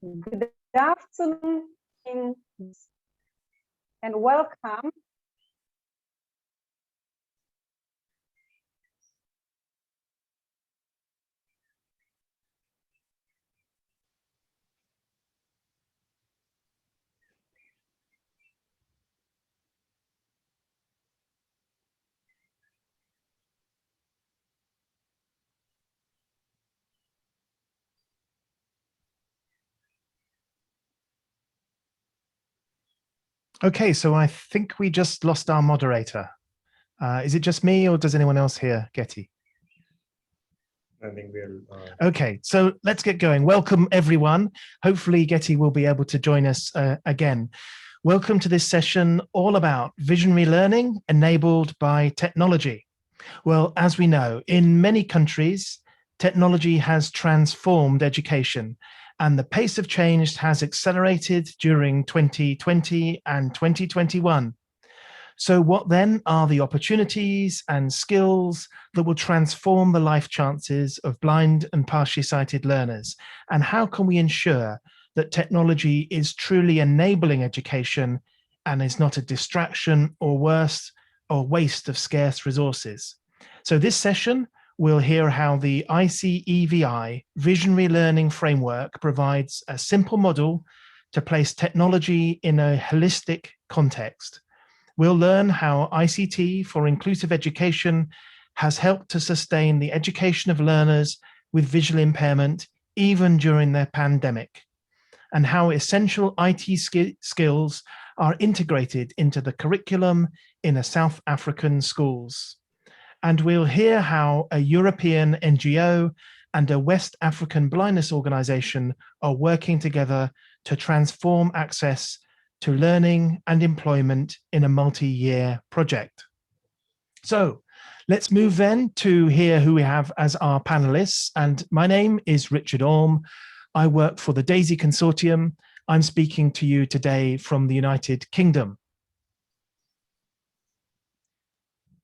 Good afternoon and welcome. Okay, so I think we just lost our moderator. Is it just me or does anyone else hear Getty? I think we'll... Okay, so let's get going. Welcome, everyone. Hopefully Getty will be able to join us again. Welcome to this session all about visionary learning enabled by technology. Well, as we know, in many countries, technology has transformed education, and the pace of change has accelerated during 2020 and 2021. So what then are the opportunities and skills that will transform the life chances of blind and partially sighted learners? And how can we ensure that technology is truly enabling education and is not a distraction or worse, or waste of scarce resources? So this session, we'll hear how the ICEVI Visionary Learning Framework provides a simple model to place technology in a holistic context. We'll learn how ICT for inclusive education has helped to sustain the education of learners with visual impairment even during the pandemic, and how essential IT skills are integrated into the curriculum in South African schools. And we'll hear how a European NGO and a West African blindness organization are working together to transform access to learning and employment in a multi-year project. So let's move then to hear who we have as our panelists. And my name is Richard Orme. I work for the DAISY Consortium. I'm speaking to you today from the United Kingdom.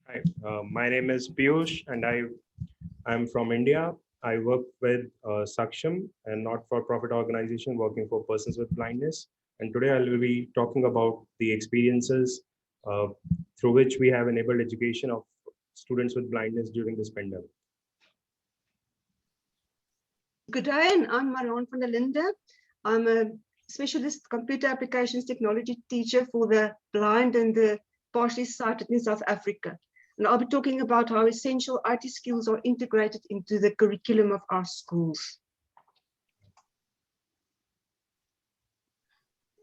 Hi, my name is Piyush and I'm from India. I work with Saksham, a not-for-profit organization working for persons with blindness. And today I will be talking about the experiences through which we have enabled education of students with blindness during this pandemic. Good day, and I'm Maron van der Linde. I'm a specialist computer applications technology teacher for the blind and the partially sighted in South Africa. And I'll be talking about how essential IT skills are integrated into the curriculum of our schools.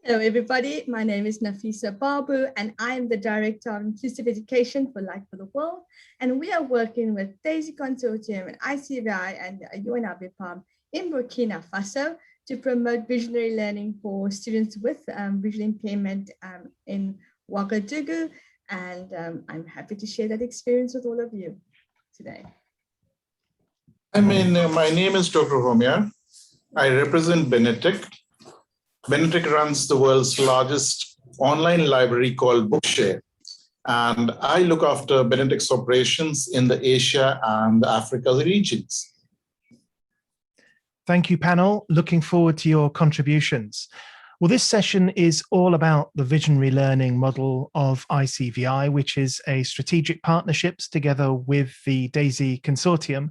Hello everybody, my name is Nafisa Babu and I am the Director of Inclusive Education for Light for the World, and we are working with DAISY Consortium and ICVI and UNABIPAM in Burkina Faso to promote visionary learning for students with visual impairment in Ouagadougou, and I'm happy to share that experience with all of you today. My name is Dr. Homiar. I represent Benetech. Benetech runs the world's largest online library called Bookshare, and I look after Benetech's operations in the Asia and the Africa regions. Thank you, panel. Looking forward to your contributions. Well, this session is all about the visionary learning model of ICVI, which is a strategic partnerships together with the DAISY Consortium.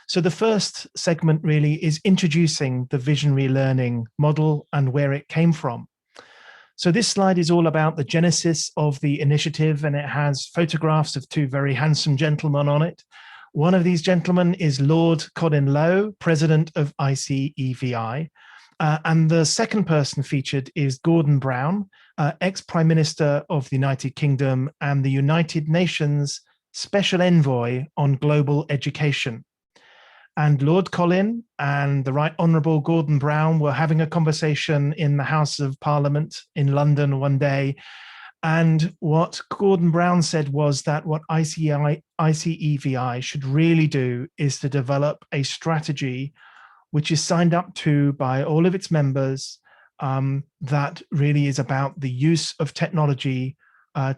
So the first segment really is introducing the visionary learning model and where it came from. So this slide is all about the genesis of the initiative, and it has photographs of two very handsome gentlemen on it. One of these gentlemen is Lord Colin Lowe, president of ICEVI. And the second person featured is Gordon Brown, ex-Prime Minister of the United Kingdom and the United Nations Special Envoy on Global Education. And Lord Colin and the Right Honourable Gordon Brown were having a conversation in the House of Parliament in London one day. And what Gordon Brown said was that what ICEVI should really do is to develop a strategy which is signed up to by all of its members, that really is about the use of technology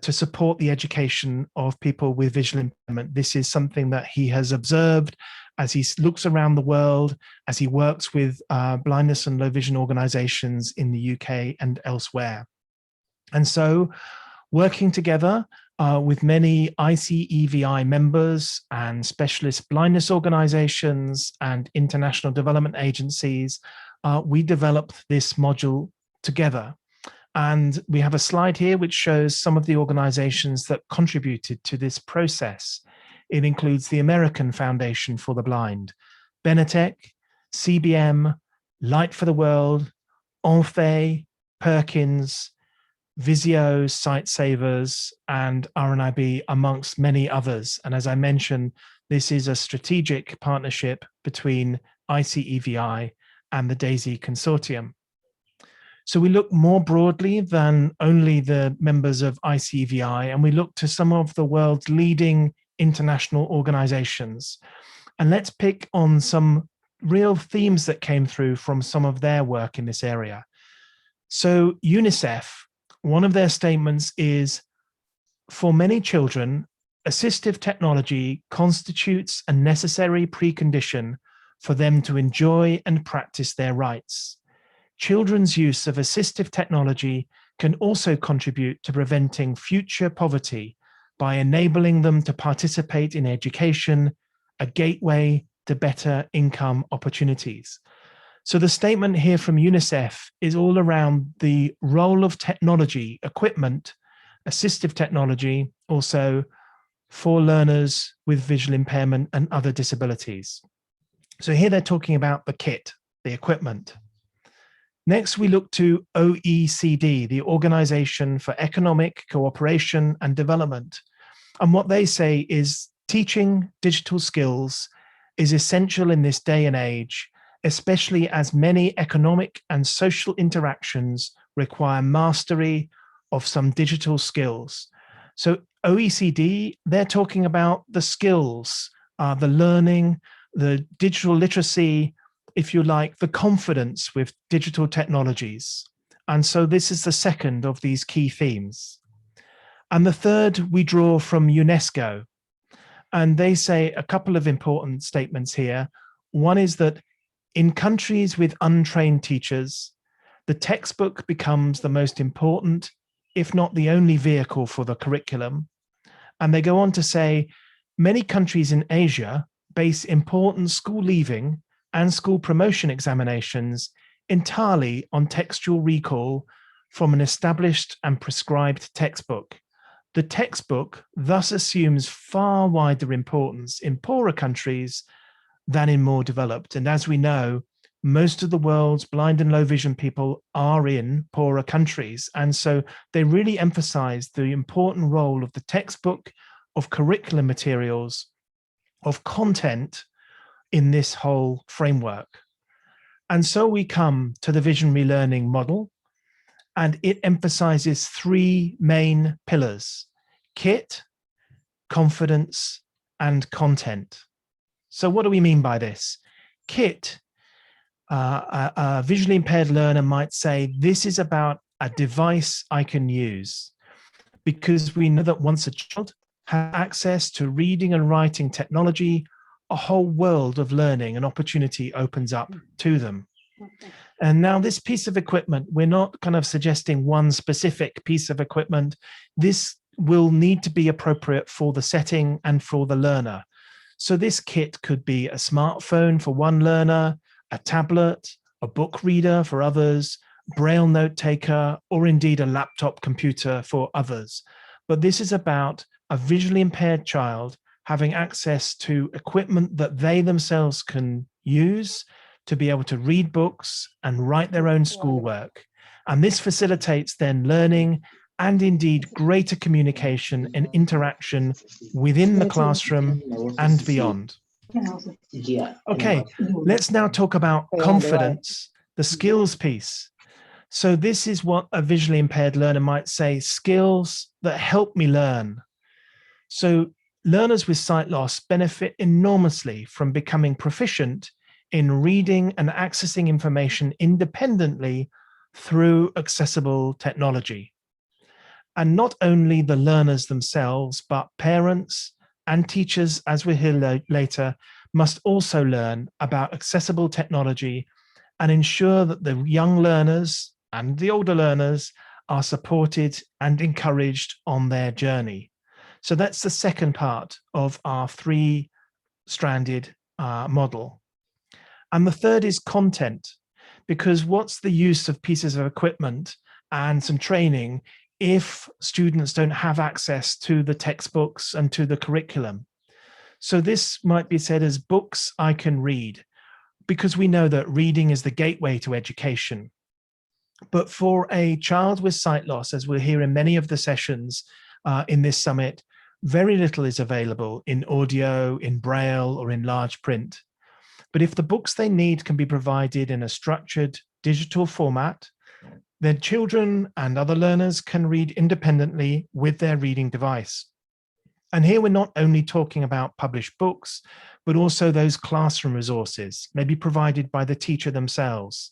to support the education of people with visual impairment. This is something that he has observed as he looks around the world, as he works with blindness and low vision organizations in the UK and elsewhere. And so working together with many ICEVI members and specialist blindness organizations and international development agencies, we developed this module together. And we have a slide here which shows some of the organizations that contributed to this process. It includes the American Foundation for the Blind, Benetech, CBM, Light for the World, Enfe, Perkins, Visio, Sightsavers, and RNIB, amongst many others. And as I mentioned, this is a strategic partnership between ICEVI and the DAISY Consortium. So we look more broadly than only the members of ICEVI, and we look to some of the world's leading international organizations. And let's pick on some real themes that came through from some of their work in this area. So UNICEF, one of their statements is, for many children, assistive technology constitutes a necessary precondition for them to enjoy and practice their rights. Children's use of assistive technology can also contribute to preventing future poverty by enabling them to participate in education, a gateway to better income opportunities. So the statement here from UNICEF is all around the role of technology, equipment, assistive technology, also for learners with visual impairment and other disabilities. So here they're talking about the kit, the equipment. Next, we look to OECD, the Organization for Economic Cooperation and Development. And what they say is teaching digital skills is essential in this day and age, especially as many economic and social interactions require mastery of some digital skills. So OECD, they're talking about the skills, the learning, the digital literacy, if you like, the confidence with digital technologies. And so this is the second of these key themes. And the third we draw from UNESCO. And they say a couple of important statements here. One is that in countries with untrained teachers, the textbook becomes the most important, if not the only vehicle for the curriculum. And they go on to say, many countries in Asia base important school leaving and school promotion examinations entirely on textual recall from an established and prescribed textbook. The textbook thus assumes far wider importance in poorer countries than in more developed. And as we know, most of the world's blind and low vision people are in poorer countries. And so they really emphasize the important role of the textbook, of curriculum materials, of content in this whole framework. And so we come to the visionary learning model, and it emphasizes three main pillars: kit, confidence, and content. So what do we mean by this? Kit, a visually impaired learner might say, this is about a device I can use, because we know that once a child has access to reading and writing technology, a whole world of learning and opportunity opens up to them. And now this piece of equipment, we're not kind of suggesting one specific piece of equipment. This will need to be appropriate for the setting and for the learner. So this kit could be a smartphone for one learner, a tablet, a book reader for others, braille note taker, or indeed a laptop computer for others. But this is about a visually impaired child having access to equipment that they themselves can use to be able to read books and write their own schoolwork. And this facilitates then learning and indeed greater communication and interaction within the classroom and beyond. Okay, let's now talk about confidence, the skills piece. So this is what a visually impaired learner might say, skills that help me learn. So learners with sight loss benefit enormously from becoming proficient in reading and accessing information independently through accessible technology. And not only the learners themselves, but parents and teachers, as we'll hear later, must also learn about accessible technology and ensure that the young learners and the older learners are supported and encouraged on their journey. So that's the second part of our three-stranded model. And the third is content, because what's the use of pieces of equipment and some training if students don't have access to the textbooks and to the curriculum? So this might be said as books I can read, because we know that reading is the gateway to education. But for a child with sight loss, as we'll hear in many of the sessions in this summit, very little is available in audio, in braille, or in large print. But if the books they need can be provided in a structured digital format, then children and other learners can read independently with their reading device. And here we're not only talking about published books, but also those classroom resources, maybe provided by the teacher themselves.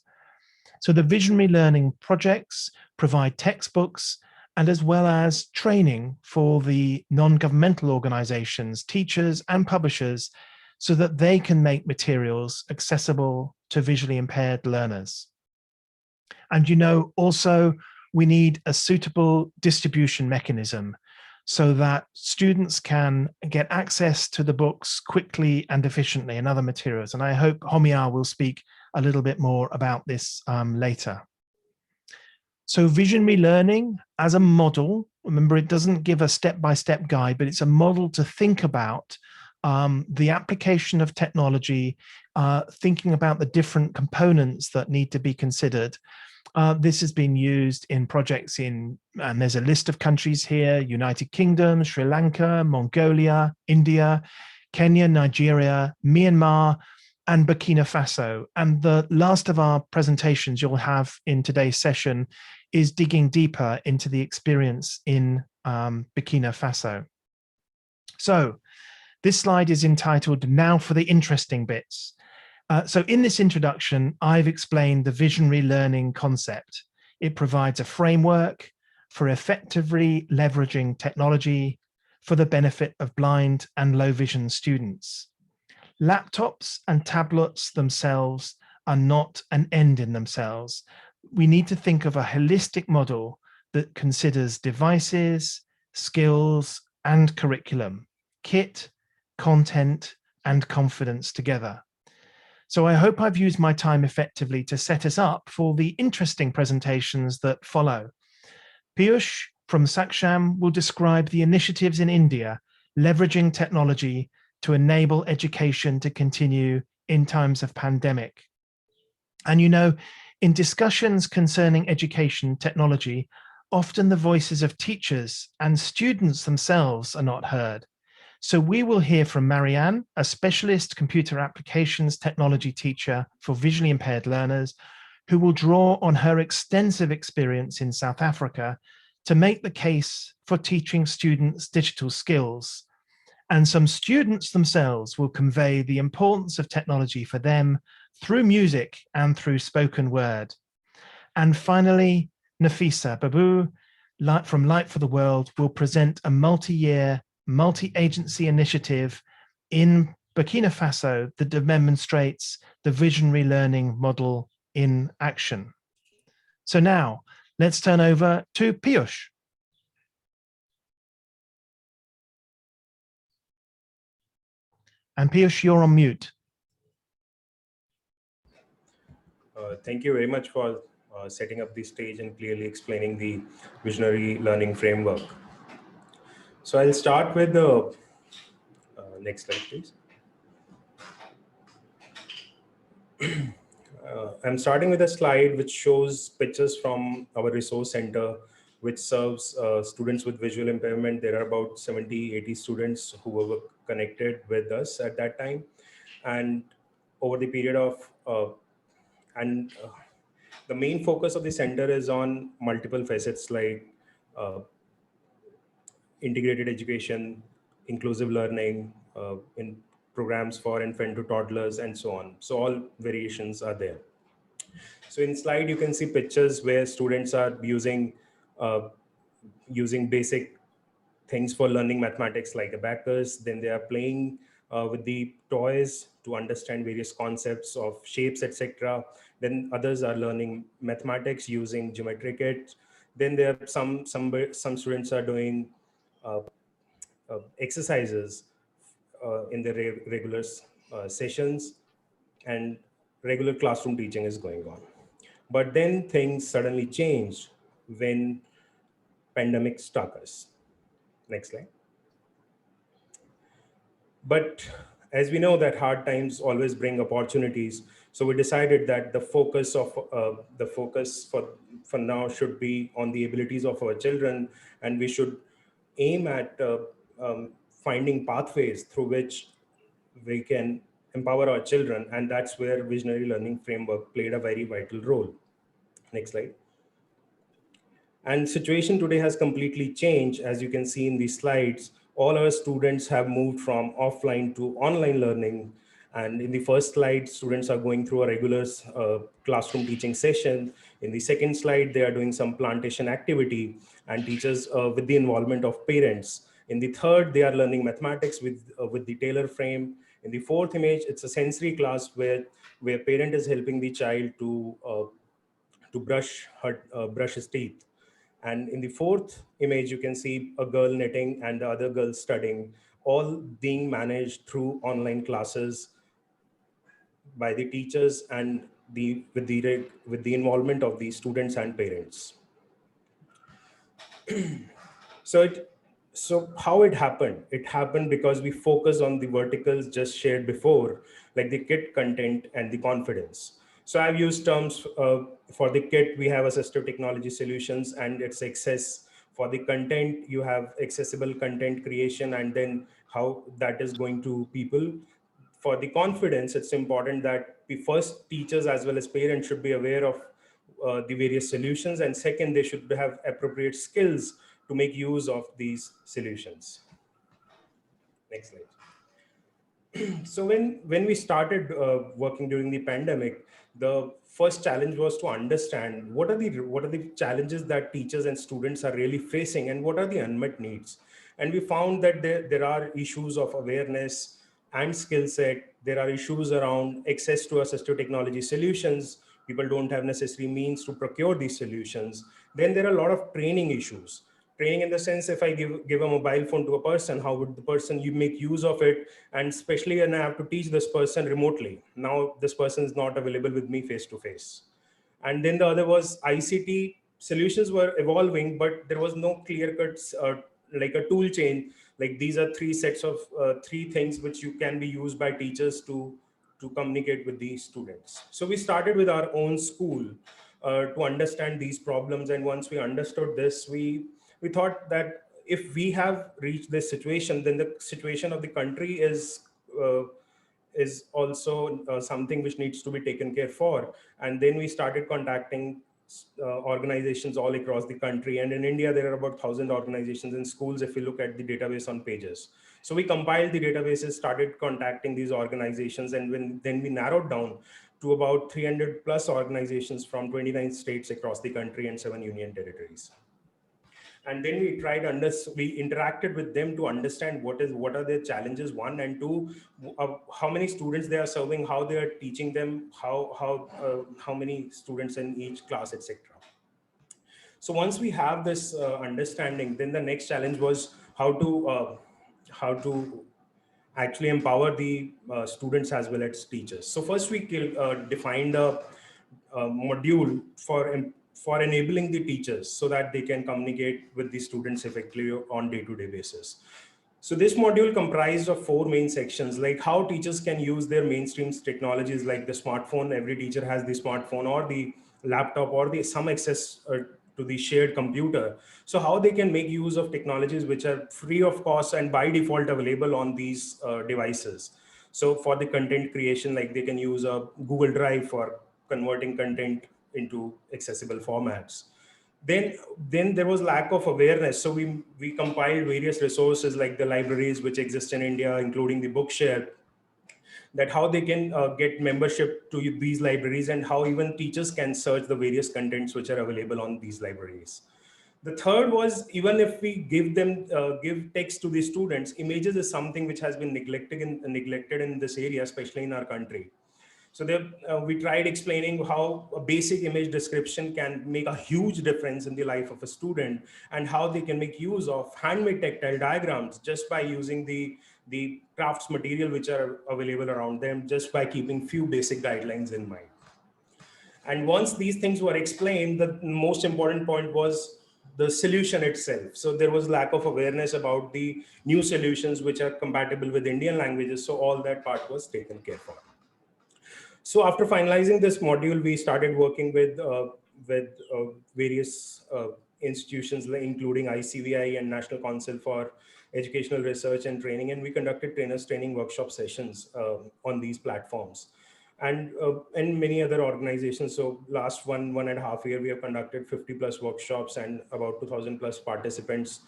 So the visionary learning projects provide textbooks and as well as training for the non-governmental organizations, teachers and publishers, so that they can make materials accessible to visually impaired learners. And also we need a suitable distribution mechanism so that students can get access to the books quickly and efficiently and other materials. And I hope Homia will speak a little bit more about this later. So visionary learning as a model, remember, it doesn't give a step-by-step guide, but it's a model to think about the application of technology, thinking about the different components that need to be considered. This has been used in projects and there's a list of countries here: United Kingdom, Sri Lanka, Mongolia, India, Kenya, Nigeria, Myanmar, and Burkina Faso. And the last of our presentations you'll have in today's session is digging deeper into the experience in Burkina Faso. So this slide is entitled "Now for the Interesting Bits." So in this introduction, I've explained the visionary learning concept. It provides a framework for effectively leveraging technology for the benefit of blind and low vision students. Laptops and tablets themselves are not an end in themselves. We need to think of a holistic model that considers devices, skills, and curriculum, kit, content, and confidence together. So I hope I've used my time effectively to set us up for the interesting presentations that follow. Piyush from Saksham will describe the initiatives in India leveraging technology to enable education to continue in times of pandemic. And in discussions concerning education technology, often the voices of teachers and students themselves are not heard. So we will hear from Marianne, a specialist computer applications technology teacher for visually impaired learners, who will draw on her extensive experience in South Africa to make the case for teaching students digital skills. And some students themselves will convey the importance of technology for them through music and through spoken word. And finally, Nafisa Babu from Light for the World will present a multi-year, multi-agency initiative in Burkina Faso that demonstrates the visionary learning model in action. So now let's turn over to Piyush. And Piyush, you're on mute. Thank you very much for setting up the stage and clearly explaining the visionary learning framework. So I'll start with the next slide, please. I'm starting with a slide which shows pictures from our resource center, which serves students with visual impairment. There are about 70, 80 students who were connected with us at that time. And over the period of, the main focus of the center is on multiple facets like integrated education, inclusive learning, in programs for infant to toddlers, and so on. So all variations are there. So in slide, you can see pictures where students are using basic things for learning mathematics like abacus. Then they are playing with the toys to understand various concepts of shapes, etc. Then others are learning mathematics using geometry kits. Then there are some students are doing exercises in the regular sessions, and regular classroom teaching is going on. But then things suddenly changed when pandemic struck us. Next slide. But as we know that hard times always bring opportunities, so we decided that the focus for now should be on the abilities of our children, and we should aim at finding pathways through which we can empower our children, and that's where visionary learning framework played a very vital role. Next slide. And situation today has completely changed. As you can see in these slides, all our students have moved from offline to online learning. And in the first slide, students are going through a regular classroom teaching session. In the second slide, they are doing some plantation activity and teachers with the involvement of parents. In the third, they are learning mathematics with the Taylor frame. In the fourth image, it's a sensory class where parent is helping the child to brush his teeth. And in the fourth image, you can see a girl knitting and the other girl studying, all being managed through online classes by the teachers and with the involvement of the students and parents. So how it happened? It happened because we focus on the verticals just shared before, like the kit content and the confidence. So I've used terms for the kit, we have assistive technology solutions and its access. For the content, you have accessible content creation and then how that is going to people. For the confidence, it's important that the first teachers as well as parents should be aware of the various solutions, and second, they should have appropriate skills to make use of these solutions. Next slide. So when we started working during the pandemic, the first challenge was to understand what are the challenges that teachers and students are really facing and what are the unmet needs. And we found that there are issues of awareness and skill set. There are issues around access to assistive technology solutions. People don't have necessary means to procure these solutions. Then there are a lot of training issues. Training in the sense, if I give a mobile phone to a person, how would the person you make use of it? And especially when I have to teach this person remotely. Now this person is not available with me face to face. And then the other was ICT solutions were evolving, but there was no clear cuts like a tool chain. Like these are three sets of three things which you can be used by teachers to communicate with the students. So we started with our own school to understand these problems. And once we understood this, we thought that if we have reached this situation, then the situation of the country is also something which needs to be taken care for. And then we started contacting organizations all across the country. And in India, there are about 1,000 organizations in schools if you look at the database on pages. So we compiled the databases, started contacting these organizations, and then we narrowed down to about 300 plus organizations from 29 states across the country and 7 union territories. And then we we interacted with them to understand what are their challenges, one, and two, how many students they are serving, how they are teaching them, how many students in each class, etc. So once we have this understanding, then the next challenge was how to actually empower the students as well as teachers. So first we defined a module for enabling the teachers so that they can communicate with the students effectively on day-to-day basis. So this module comprised of 4 main sections, like how teachers can use their mainstream technologies like the smartphone. Every teacher has the smartphone or the laptop or some access to the shared computer. So how they can make use of technologies which are free of cost and by default available on these devices. So for the content creation, like they can use a Google Drive for converting content into accessible formats. Then there was lack of awareness. So we compiled various resources like the libraries which exist in India, including the Bookshare, that how they can get membership to these libraries and how even teachers can search the various contents which are available on these libraries. The third was, even if we give text to the students, images is something which has been neglected in this area, especially in our country. So we tried explaining how a basic image description can make a huge difference in the life of a student, and how they can make use of handmade tactile diagrams just by using the crafts material which are available around them, just by keeping few basic guidelines in mind. And once these things were explained, the most important point was the solution itself. So there was lack of awareness about the new solutions which are compatible with Indian languages. So all that part was taken care of. So after finalizing this module, we started working with various institutions, including ICVI and National Council for Educational Research and Training, and we conducted trainers training workshop sessions on these platforms, and many other organizations. So last one and a half year, we have conducted 50 plus workshops, and about 2,000 plus participants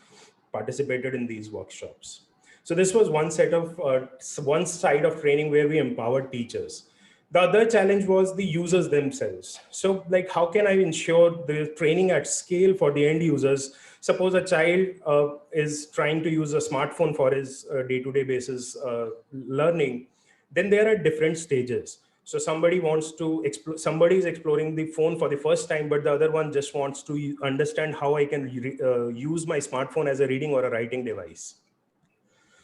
participated in these workshops. So this was one side of training where we empowered teachers. The other challenge was the users themselves. So like, how can I ensure the training at scale for the end users? Suppose a child is trying to use a smartphone for his day-to-day basis learning, then there are different stages. So somebody is exploring the phone for the first time, but the other one just wants to understand how I can use my smartphone as a reading or a writing device.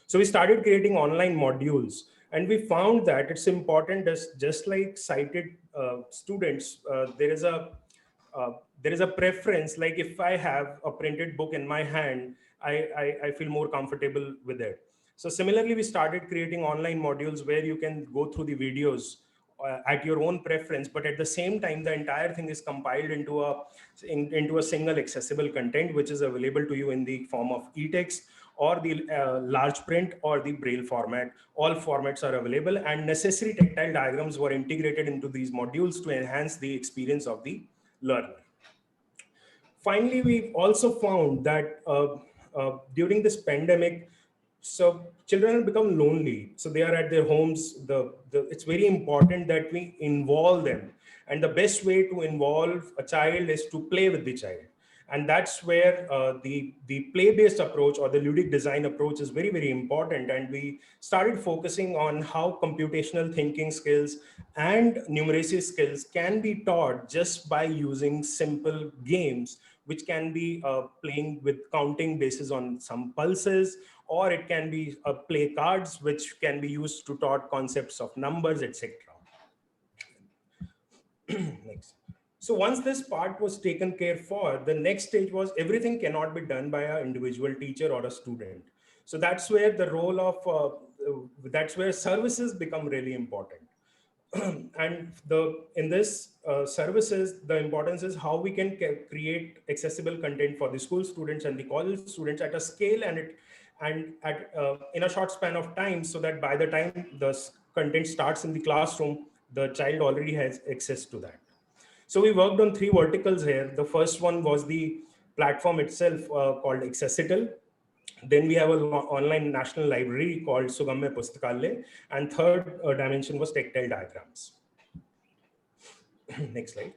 So we started creating online modules, and we found that it's important, just like sighted students, there is a preference. Like if I have a printed book in my hand, I feel more comfortable with it. So similarly, we started creating online modules where you can go through the videos at your own preference, but at the same time, the entire thing is compiled into a single accessible content, which is available to you in the form of e-text or the large print or the braille format. All formats are available, and necessary tactile diagrams were integrated into these modules to enhance the experience of the learner. Finally, we also found that during this pandemic, so children have become lonely. So they are at their homes. It's very important that we involve them. And the best way to involve a child is to play with the child. And that's where the play-based approach or the ludic design approach is very, very important. And we started focusing on how computational thinking skills and numeracy skills can be taught just by using simple games, which can be playing with counting basis on some pulses, or it can be play cards, which can be used to taught concepts of numbers, etc. Next. So once this part was taken care for, the next stage was everything cannot be done by an individual teacher or a student. So that's where the role of, that's where services become really important. And in this services, the importance is how we can create accessible content for the school students and the college students at a scale and in a short span of time, so that by the time the content starts in the classroom, the child already has access to that. So we worked on 3 verticals here. The first one was the platform itself called Accessital. Then we have an online national library called Sugamya Pustakalaya. And third dimension was tactile diagrams. Next slide.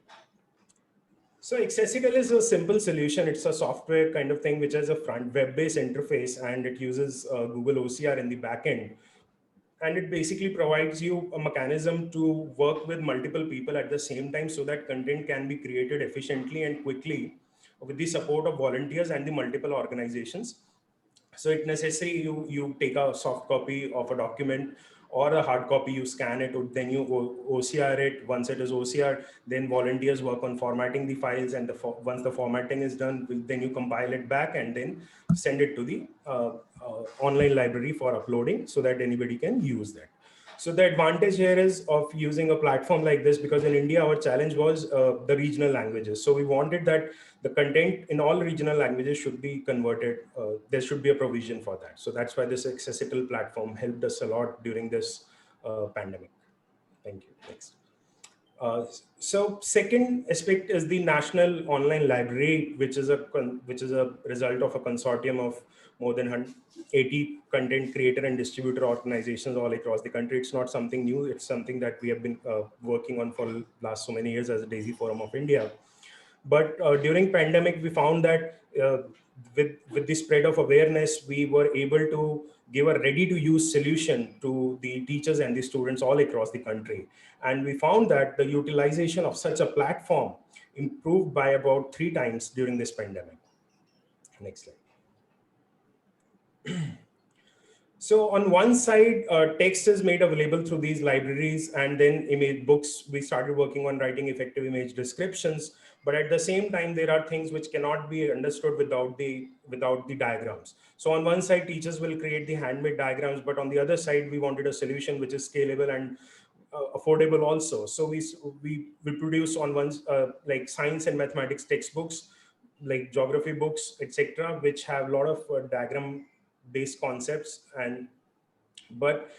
So Accessible is a simple solution. It's a software kind of thing which has a front web-based interface, and it uses Google OCR in the backend. And it basically provides you a mechanism to work with multiple people at the same time, so that content can be created efficiently and quickly with the support of volunteers and the multiple organizations. So it's necessary you take a soft copy of a document or a hard copy, you scan it, then you OCR it. Once it is OCR, then volunteers work on formatting the files, and once the formatting is done, then you compile it back and then send it to the online library for uploading, so that anybody can use that. So the advantage here is of using a platform like this, because in India, our challenge was the regional languages. So we wanted that the content in all regional languages should be converted. There should be a provision for that. So that's why this Accessible platform helped us a lot during this pandemic. Thank you. Next. So second aspect is the National Online Library, which is a result of a consortium of more than 80 content creator and distributor organizations all across the country. It's not something new. It's something that we have been working on for the last so many years as a DAISY Forum of India. But during pandemic, we found that with the spread of awareness, we were able to give a ready-to-use solution to the teachers and the students all across the country. And we found that the utilization of such a platform improved by about 3 times during this pandemic. Next slide. So on one side, text is made available through these libraries, and then image books. We started working on writing effective image descriptions. But at the same time, there are things which cannot be understood without the diagrams. So on one side, teachers will create the handmade diagrams, but on the other side, we wanted a solution which is scalable and affordable also. So we produce on one like science and mathematics textbooks, like geography books, etc., which have a lot of diagram based concepts. And but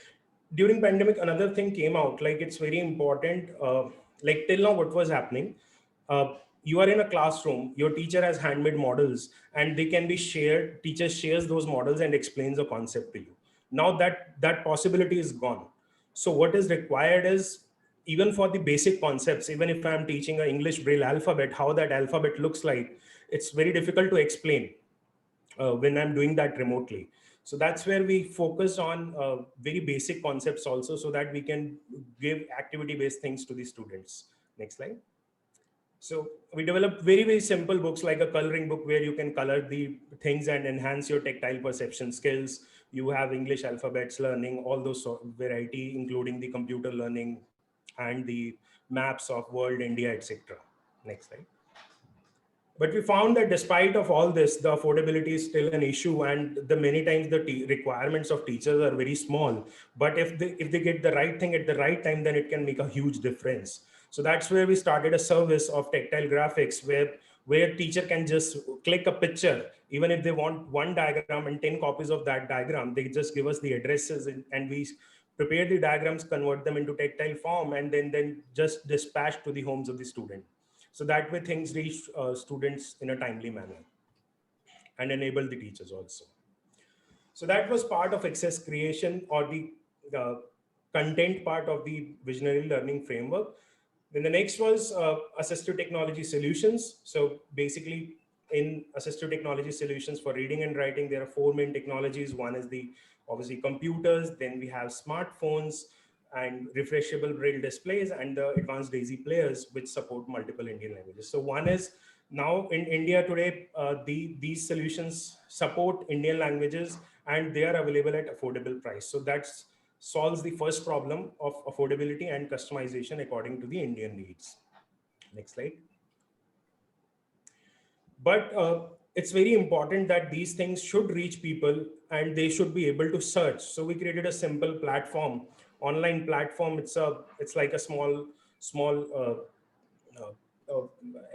during pandemic, another thing came out, like it's very important, like till now what was happening, you are in a classroom, your teacher has handmade models and they can be shared, teacher shares those models and explains the concept to you. Now that possibility is gone. So what is required is, even for the basic concepts, even if I'm teaching an English Braille alphabet, how that alphabet looks like, it's very difficult to explain when I'm doing that remotely. So that's where we focus on very basic concepts also, so that we can give activity-based things to the students. Next slide. So we developed very, very simple books, like a coloring book where you can color the things and enhance your tactile perception skills. You have English alphabets learning, all those variety, including the computer learning and the maps of world, India, etc. Next slide. But we found that despite of all this, the affordability is still an issue, and the many times the requirements of teachers are very small. But if they get the right thing at the right time, then it can make a huge difference. So that's where we started a service of tactile graphics, where teacher can just click a picture, even if they want one diagram and 10 copies of that diagram, they just give us the addresses, and we prepare the diagrams, convert them into tactile form, and then just dispatch to the homes of the student. So that way things reach students in a timely manner and enable the teachers also. So that was part of access creation, or the content part of the visionary learning framework. Then the next was assistive technology solutions. So basically in assistive technology solutions for reading and writing, there are 4 main technologies. One is the obviously computers, then we have smartphones and refreshable braille displays, and the advanced DAISY players, which support multiple Indian languages. So one is, now in India today, these solutions support Indian languages and they are available at affordable price. So that solves the first problem of affordability and customization according to the Indian needs. Next slide. But it's very important that these things should reach people and they should be able to search. So we created a simple platform, online platform. It's like a small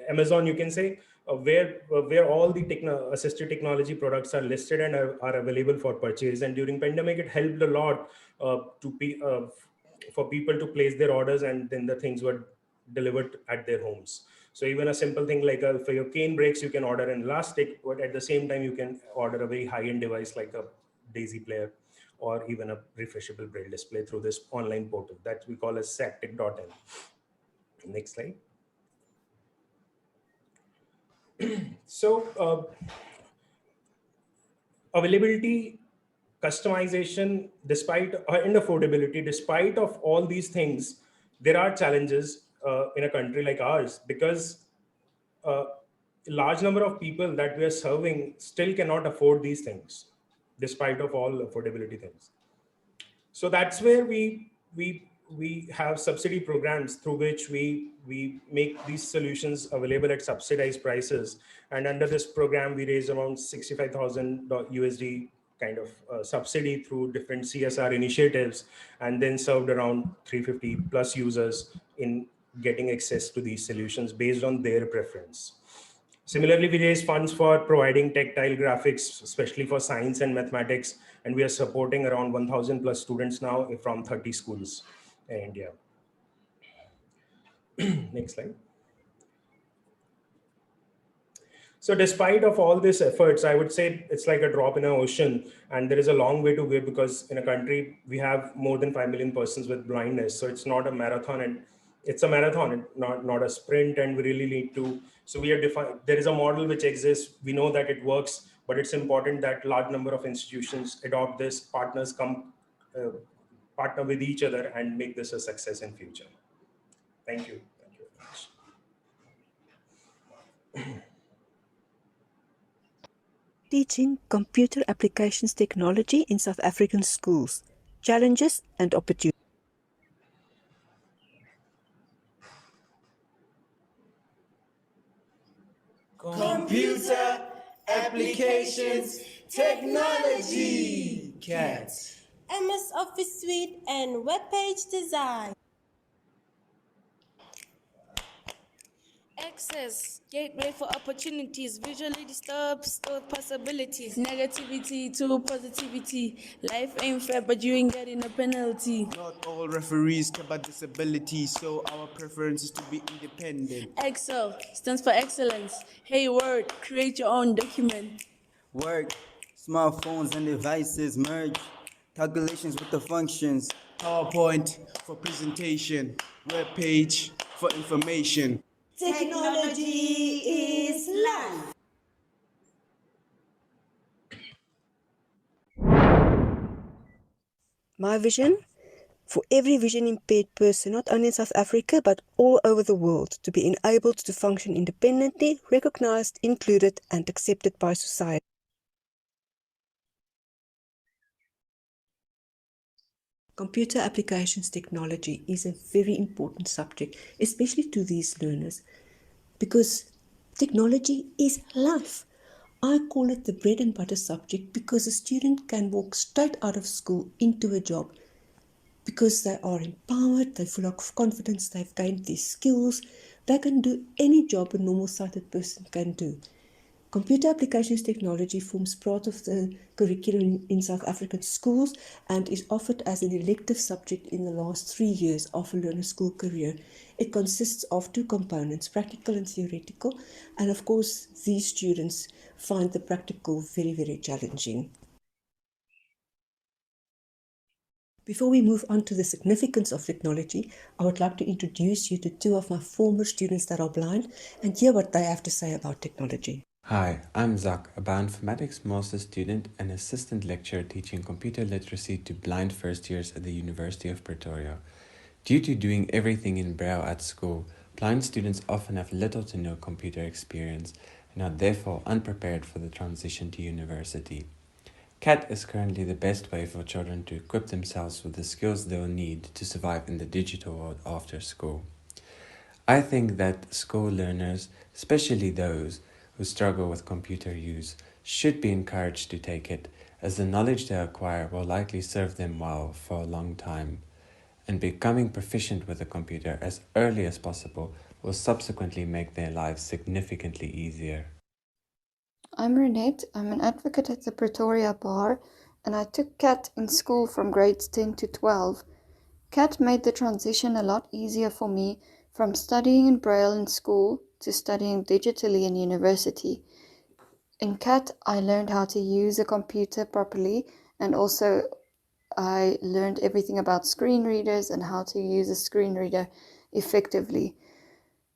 Amazon, you can say, where all the assistive technology products are listed and are available for purchase. And during pandemic, it helped a lot for people to place their orders, and then the things were delivered at their homes. So even a simple thing like for your cane breaks, you can order an elastic, but at the same time, you can order a very high-end device like a DAISY player or even a refreshable braille display through this online portal that we call as sactech.in. Next slide. So availability, customization, and affordability, despite of all these things, there are challenges in a country like ours, because a large number of people that we are serving still cannot afford these things, despite of all affordability things. So that's where we have subsidy programs through which we make these solutions available at subsidized prices. And under this program, we raised around 65,000 USD kind of subsidy through different CSR initiatives, and then served around 350 plus users in getting access to these solutions based on their preference. Similarly, we raise funds for providing tactile graphics, especially for science and mathematics, and we are supporting around 1,000 plus students now from 30 schools in India. Next slide. So despite of all these efforts, I would say it's like a drop in an ocean, and there is a long way to go, because in a country, we have more than 5 million persons with blindness. So it's not a marathon, and it's a marathon, not a sprint, and we really need to. So we are defined. There is a model which exists. We know that it works, but it's important that large number of institutions adopt this. Partners partner with each other and make this a success in future. Thank you. Thank you very much. Teaching computer applications technology in South African schools, challenges and opportunities. Computer applications technology. CAT. MS Office Suite and web page design. Access, gateway for opportunities, visually disturbed, stored possibilities, negativity to positivity. Life ain't fair, but you ain't getting a penalty. Not all referees care about disability, so our preference is to be independent. Excel stands for excellence. Hey Word, create your own document. Work, smartphones and devices merge. Calculations with the functions. PowerPoint for presentation, web page for information. Technology is life. My vision? For every vision impaired person, not only in South Africa, but all over the world, to be enabled to function independently, recognized, included, and accepted by society. Computer applications technology is a very important subject, especially to these learners, because technology is life. I call it the bread and butter subject because a student can walk straight out of school into a job because they are empowered, they're full of confidence, they've gained these skills, they can do any job a normal sighted person can do. Computer applications technology forms part of the curriculum in South African schools and is offered as an elective subject in the last 3 years of a learner school career. It consists of 2 components, practical and theoretical, and of course these students find the practical very, very challenging. Before we move on to the significance of technology, I would like to introduce you to 2 of my former students that are blind and hear what they have to say about technology. Hi, I'm Zak, a bioinformatics master's student and assistant lecturer teaching computer literacy to blind first years at the University of Pretoria. Due to doing everything in Braille at school, blind students often have little to no computer experience and are therefore unprepared for the transition to university. CAT is currently the best way for children to equip themselves with the skills they'll need to survive in the digital world after school. I think that school learners, especially those who struggle with computer use, should be encouraged to take it, as the knowledge they acquire will likely serve them well for a long time, and becoming proficient with a computer as early as possible will subsequently make their lives significantly easier. I'm Renette. I'm an advocate at the Pretoria Bar, and I took CAT in school from grades 10 to 12. CAT made the transition a lot easier for me from studying in Braille in school to studying digitally in university. In CAT, I learned how to use a computer properly, and also I learned everything about screen readers and how to use a screen reader effectively.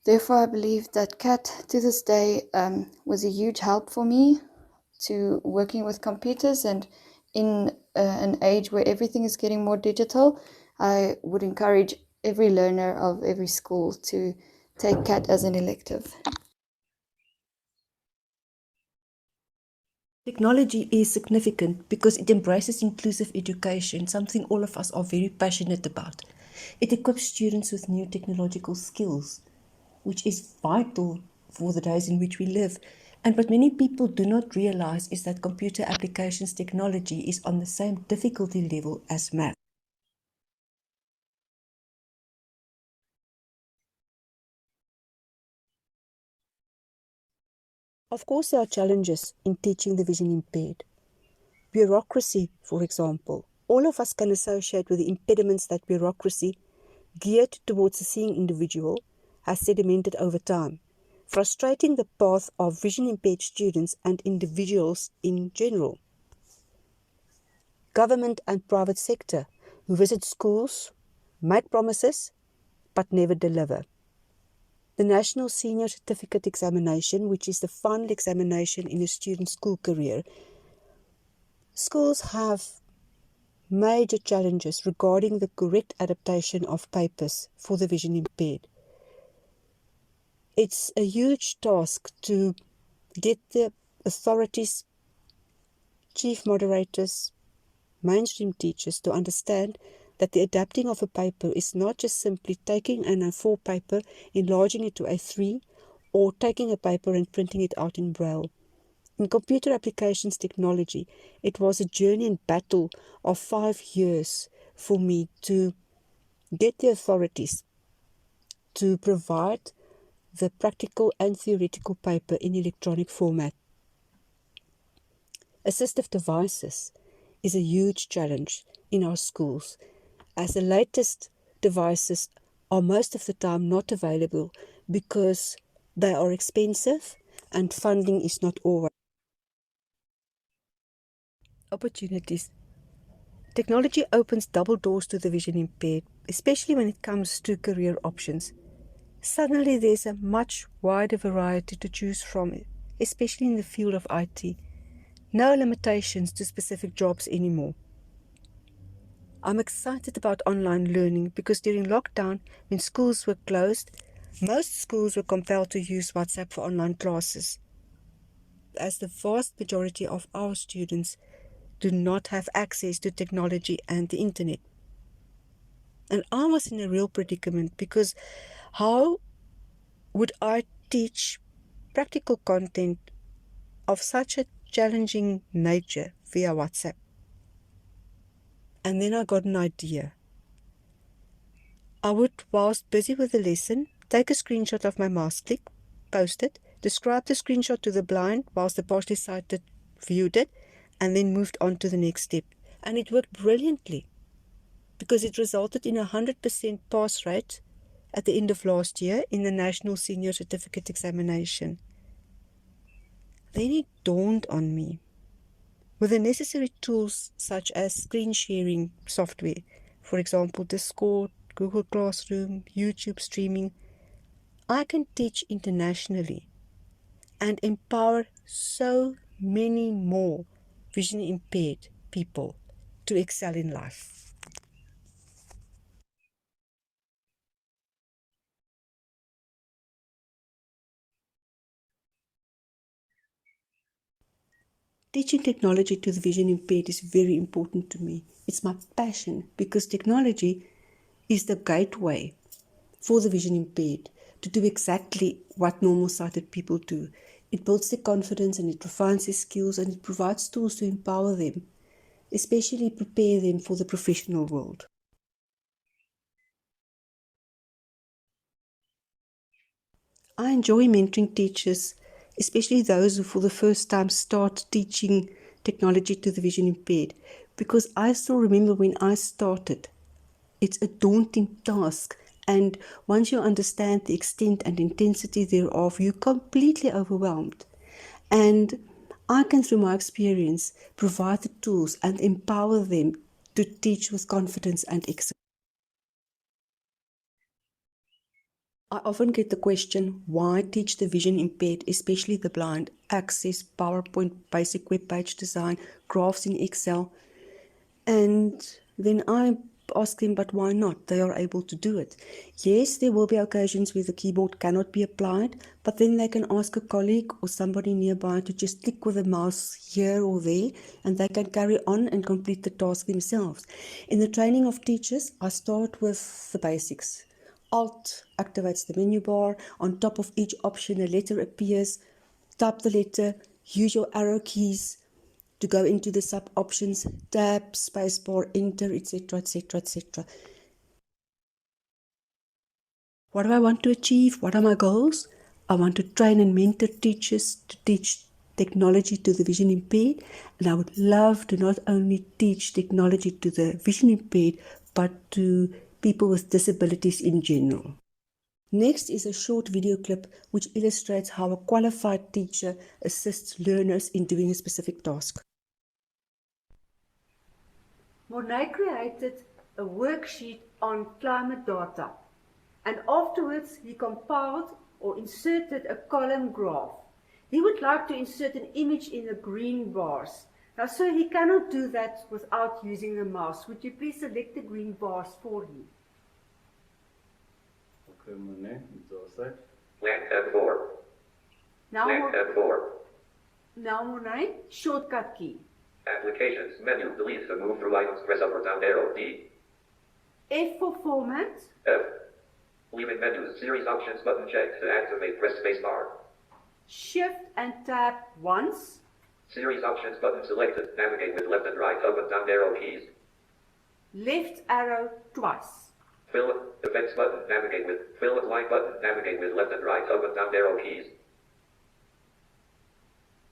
Therefore, I believe that CAT to this day was a huge help for me to working with computers, and in an age where everything is getting more digital, I would encourage every learner of every school to take CAT as an elective. Technology is significant because it embraces inclusive education, something all of us are very passionate about. It equips students with new technological skills, which is vital for the days in which we live. And what many people do not realize is that computer applications technology is on the same difficulty level as math. Of course, there are challenges in teaching the vision impaired. Bureaucracy, for example. All of us can associate with the impediments that bureaucracy, geared towards the seeing individual, has sedimented over time, frustrating the path of vision impaired students and individuals in general. Government and private sector, who visit schools, make promises, but never deliver. The National Senior Certificate Examination, which is the final examination in a student's school career. Schools have major challenges regarding the correct adaptation of papers for the vision impaired. It's a huge task to get the authorities, chief moderators, mainstream teachers to understand that the adapting of a paper is not just simply taking an A4 paper, enlarging it to A3, or taking a paper and printing it out in Braille. In computer applications technology, it was a journey and battle of 5 years for me to get the authorities to provide the practical and theoretical paper in electronic format. Assistive devices is a huge challenge in our schools, as the latest devices are most of the time not available because they are expensive and funding is not always. Opportunities. Technology opens double doors to the vision impaired, especially when it comes to career options. Suddenly there's a much wider variety to choose from, especially in the field of IT. No limitations to specific jobs anymore. I'm excited about online learning because during lockdown, when schools were closed, most schools were compelled to use WhatsApp for online classes, as the vast majority of our students do not have access to technology and the internet. And I was in a real predicament because how would I teach practical content of such a challenging nature via WhatsApp? And then I got an idea. I would, whilst busy with the lesson, take a screenshot of my mouse click, post it, describe the screenshot to the blind whilst the partially sighted viewed it, and then moved on to the next step. And it worked brilliantly because it resulted in 100% pass rate at the end of last year in the National Senior Certificate Examination. Then it dawned on me, with the necessary tools such as screen sharing software, for example Discord, Google Classroom, YouTube streaming, I can teach internationally and empower so many more vision impaired people to excel in life. Teaching technology to the vision impaired is very important to me. It's my passion because technology is the gateway for the vision impaired to do exactly what normal sighted people do. It builds their confidence and it refines their skills and it provides tools to empower them, especially prepare them for the professional world. I enjoy mentoring teachers, especially those who for the first time start teaching technology to the vision impaired, because I still remember when I started, it's a daunting task, and once you understand the extent and intensity thereof, you're completely overwhelmed. And I can, through my experience, provide the tools and empower them to teach with confidence and excellence. I often get the question, why teach the vision impaired, especially the blind, Access, PowerPoint, basic web page design, graphs in Excel? And then I ask them, but why not? They are able to do it. Yes, there will be occasions where the keyboard cannot be applied, but then they can ask a colleague or somebody nearby to just click with a mouse here or there, and they can carry on and complete the task themselves. In the training of teachers, I start with the basics. Alt activates the menu bar. On top of each option, a letter appears. Type the letter, use your arrow keys to go into the sub options, tab, spacebar, enter, etc., etc., etc. What do I want to achieve? What are my goals? I want to train and mentor teachers to teach technology to the vision impaired, and I would love to not only teach technology to the vision impaired, but to people with disabilities in general. Next is a short video clip which illustrates how a qualified teacher assists learners in doing a specific task. Mornay created a worksheet on climate data. and afterwards he compiled or inserted a column graph. He would like to insert an image in the green bars. Now, sir, he cannot do that without using the mouse. Would you please select the green bars for him? Okay, Monet, it's all set. Blank tab 4. Now, Blank tab 4. Now, Monet, shortcut key. Applications menu, delete to move through items, press up or down arrow, D. F for format. F. Leaving menus, series options button checked to activate, press spacebar. Shift and tab once. Series options button selected, navigate with left and right, up and down arrow keys. Left arrow twice. Fill effects button, navigate with, fill and line button, navigate with left and right, up and down arrow keys.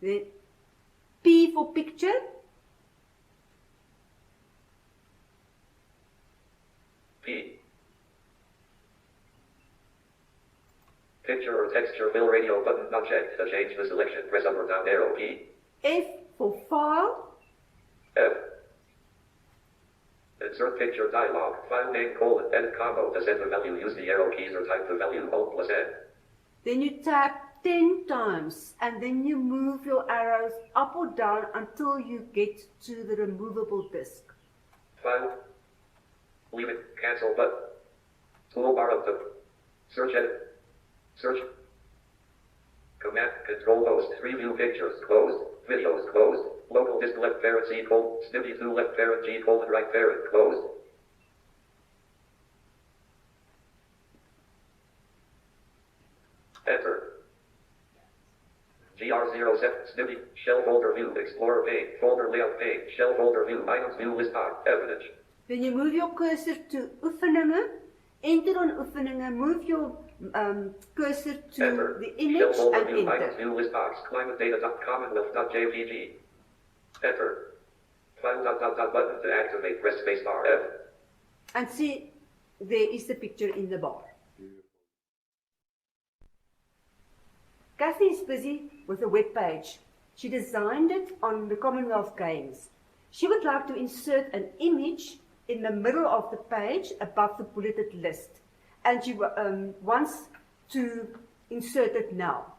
Then P for picture. P. Picture or texture fill radio button not checked. To change the selection, press up or down arrow key. F for file. F. Insert picture dialog. File name edit combo. To set the value, use the arrow keys or type the value Alt plus N. Then you tap 10 times and then you move your arrows up or down until you get to the removable disk. File. Leave it. Cancel button. Toolbar of the search edit. Search. Command control host. Preview pictures closed. Videos closed. Local disk left parent C colon. Snippy 2 left parent G colon right parent closed. Enter. GR07 Snippy. Shell folder view. Explorer pane. Folder layout pane. Shell folder view. Items view list box. Evidence. Then you move your cursor to oefeninge. Enter on oefeninge. Move your cursor to Enter. the image Shell folder and view. enter. Items view list box. climatedata.commonwealth.jpg. Enter. File ... button to activate. Press spacebar F. And see, there is the picture in the bar. Kathy is busy with a web page. She designed it on the Commonwealth Games. She would like to insert an image in the middle of the page above the bulleted list. And she wants to insert it now.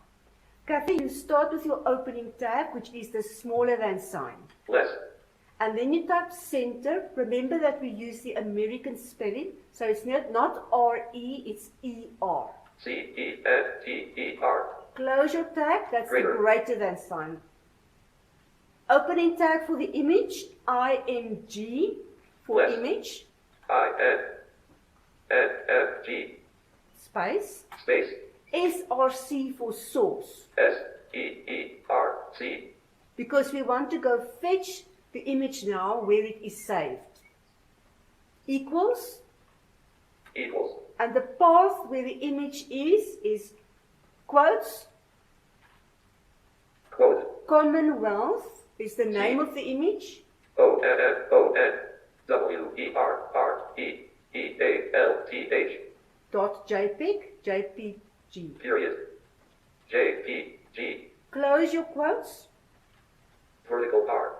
Kathy, you start with your opening tag, which is the smaller than sign. Less. And then you type center. Remember that we use the American spelling, so it's not R-E, it's E-R. C-E-N-T-E-R. Close your tag, that's Greater. the greater than sign. Opening tag for the image, IMG for Less. image, I-N-N-F-G. space, Space. SRC for source, S-E-E-R-C. because we want to go fetch the image now where it is saved. Equals, Equals. and the path where the image is quotes, Quote. Commonwealth is the name of the image, O-N-N-O-N-W-E-R-R-E-E-A-L-T-H. dot JPEG, JPG. Period. J-P-G. Close your quotes, Vertical bar.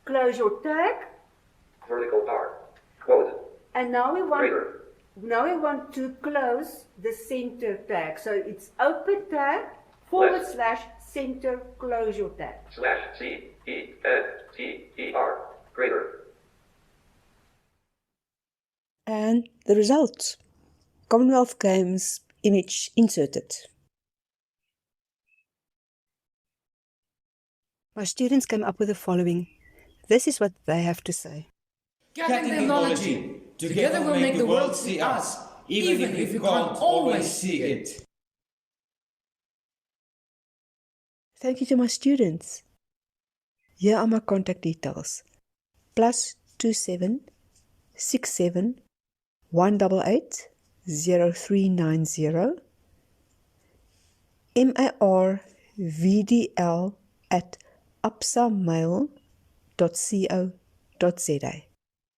close your tag, Vertical bar. Quote. and now we Greater. want to close the center tag. So it's open tag / center, close your tag. / C-E-N-T-E-R. Greater. And the results. Commonwealth Games image inserted. My students came up with the following. This is what they have to say. Getting technology. Together we'll make the world see us, even if we can't always see it. Thank you to my students. Here are my contact details. +27 67 188 0390 marvdl@absamail.co.za.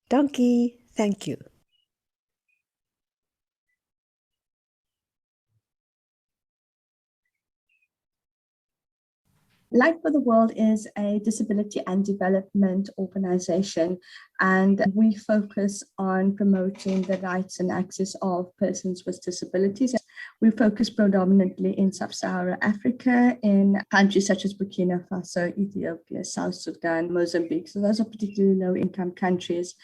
Dankie, thank you. Light for the World is a disability and development organization, and we focus on promoting the rights and access of persons with disabilities. We focus predominantly in sub-Saharan Africa, in countries such as Burkina Faso, Ethiopia, South Sudan, Mozambique. So those are particularly low-income countries.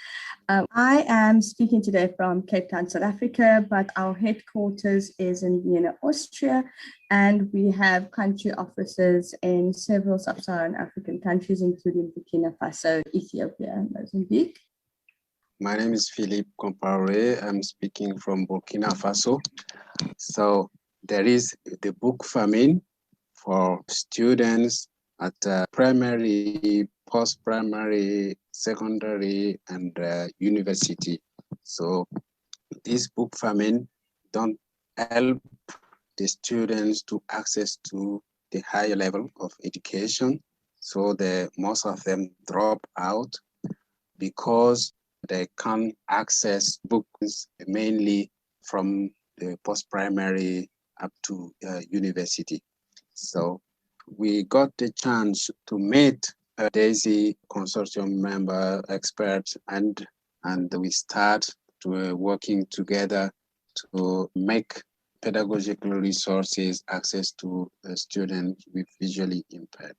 I am speaking today from Cape Town, South Africa, but our headquarters is in Vienna, Austria, and we have country offices in several sub-Saharan African countries, including Burkina Faso, Ethiopia, and Mozambique. My name is Philippe Compaoré. I'm speaking from Burkina Faso. So there is the book famine for students at primary, post-primary, secondary, and university. So this book famine don't help the students to access to the higher level of education. So most of them drop out because they can't access books mainly from the post-primary up to university. So we got the chance to meet a DAISY consortium member experts, and we start to working together to make pedagogical resources access to students with visually impaired.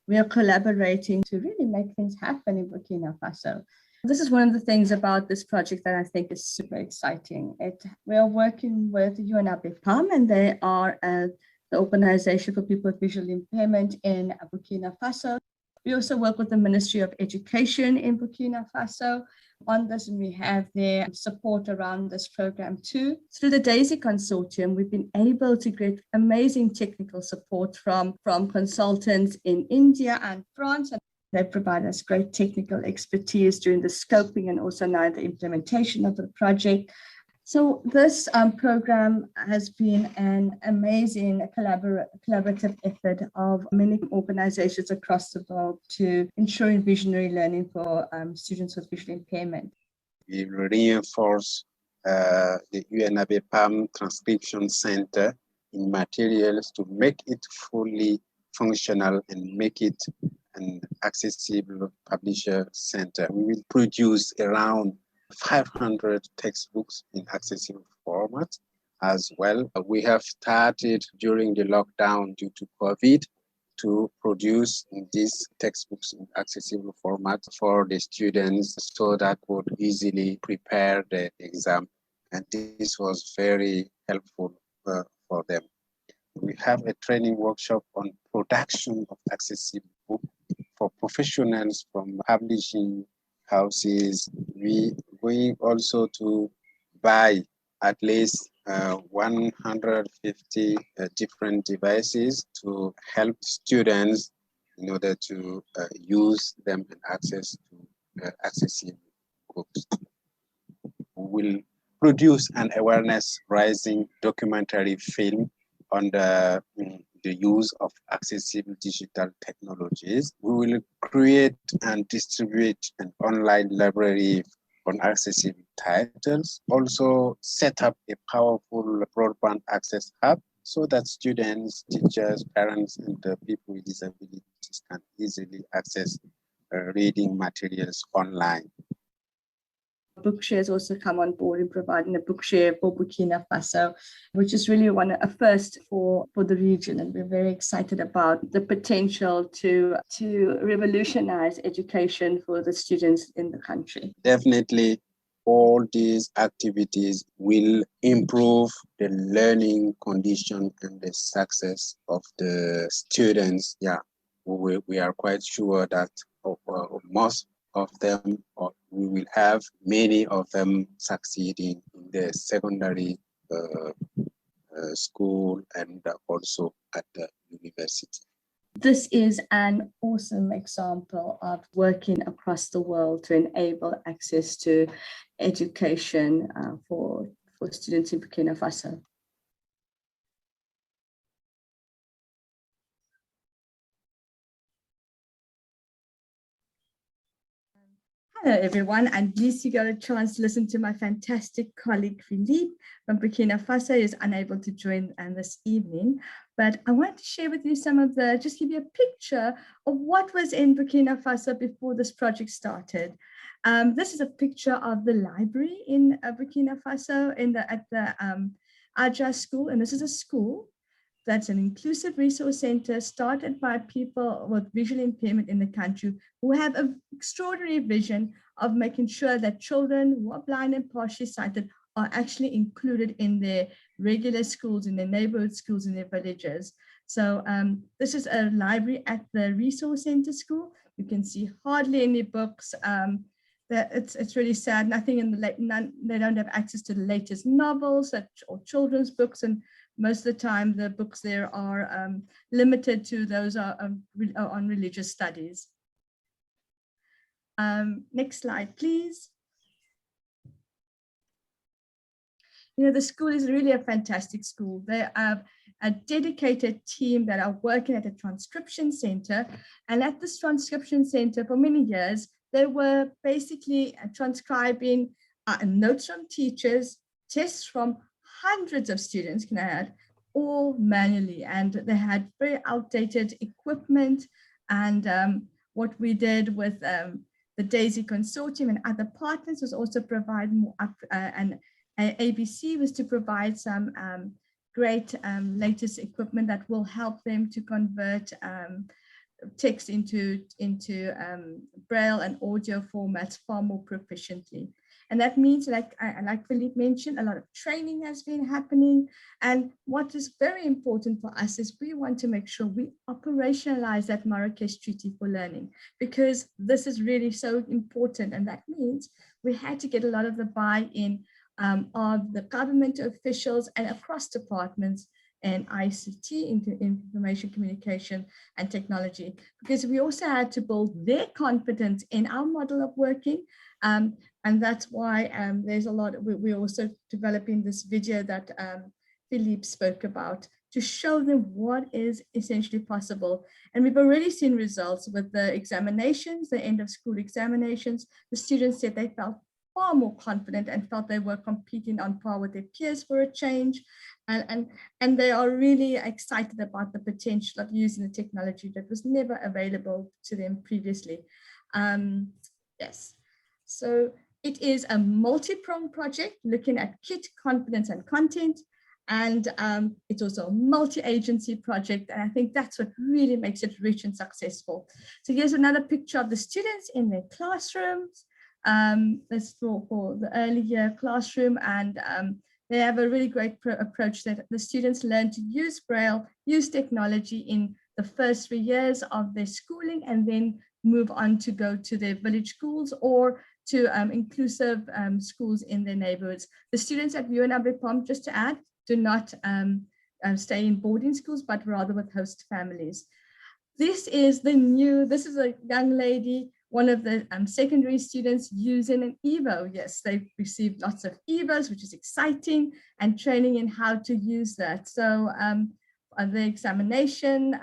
We are collaborating to really make things happen in Burkina Faso. This is one of the things about this project that I think is super exciting. We are working with UNABPAM, and they are the Organization for People with Visual Impairment in Burkina Faso. We also work with the Ministry of Education in Burkina Faso on this, and we have their support around this program too. Through the DAISY Consortium, we've been able to get amazing technical support from consultants in India and France. They provide us great technical expertise during the scoping and also now the implementation of the project. So this program has been an amazing collaborative effort of many organizations across the world to ensuring visionary learning for students with visual impairment. We reinforce the UNABPAM Transcription Center in materials to make it fully functional and make it an accessible publisher center. We will produce around 500 textbooks in accessible format as well. We have started during the lockdown due to COVID to produce these textbooks in accessible format for the students so that would easily prepare the exam. And this was very helpful for them. We have a training workshop on production of accessible books for professionals from publishing houses. We also to buy at least 150 different devices to help students in order to use them and access to accessible books. We will produce an awareness-raising documentary film on the use of accessible digital technologies. We will create and distribute an online library on accessible titles. Also set up a powerful broadband access hub so that students, teachers, parents, and people with disabilities can easily access reading materials online. Bookshare has also come on board in providing a bookshare for Burkina Faso, which is really a first for the region. And we're very excited about the potential to revolutionize education for the students in the country. Definitely, all these activities will improve the learning condition and the success of the students. Yeah, we are quite sure that most of them, or we will have many of them succeeding in the secondary school and also at the university. This is an awesome example of working across the world to enable access to education for students in Burkina Faso. Hello everyone. I'm pleased you got a chance to listen to my fantastic colleague Philippe from Burkina Faso, who is unable to join this evening. But I want to share with you some of the, just give you a picture of what was in Burkina Faso before this project started. This is a picture of the library in Burkina Faso at the Aja school. And this is a school that's an inclusive resource center started by people with visual impairment in the country who have an extraordinary vision of making sure that children who are blind and partially sighted are actually included in their regular schools, in their neighborhood schools, in their villages. So this is a library at the resource center school. You can see hardly any books. It's really sad. Nothing in the they don't have access to the latest novels or children's books, and most of the time the books there are limited to those on religious studies. Next slide, please. You know, the school is really a fantastic school. They have a dedicated team that are working at a transcription center, and at this transcription center for many years, they were basically transcribing notes from teachers, tests from hundreds of students, can I add, all manually. And they had very outdated equipment. And what we did with the DAISY Consortium and other partners was also provide more and ABC was to provide some great latest equipment that will help them to convert text into Braille and audio formats far more proficiently. And that means, like Philippe mentioned, a lot of training has been happening. And what is very important for us is we want to make sure we operationalize that Marrakesh Treaty for Learning, because this is really so important. And that means we had to get a lot of the buy-in of the government officials and across departments and ICT, into information communication and technology, because we also had to build their confidence in our model of working. And that's why there's a lot, we're also developing this video that Philippe spoke about to show them what is essentially possible. And we've already seen results with the examinations, the end of school examinations. The students said they felt far more confident and felt they were competing on par with their peers for a change. And they are really excited about the potential of using the technology that was never available to them previously. Yes, so it is a multi-pronged project looking at kit, confidence, and content. And it's also a multi-agency project. And I think that's what really makes it rich and successful. So here's another picture of the students in their classrooms. That's for the early year classroom, and they have a really great approach that the students learn to use Braille, use technology in the first 3 years of their schooling, and then move on to go to their village schools or to inclusive schools in their neighborhoods. The students at UNWPOM, just to add, do not stay in boarding schools, but rather with host families. This is a young lady, one of the secondary students using an Evo. Yes, they've received lots of Evos, which is exciting, and training in how to use that. So the examination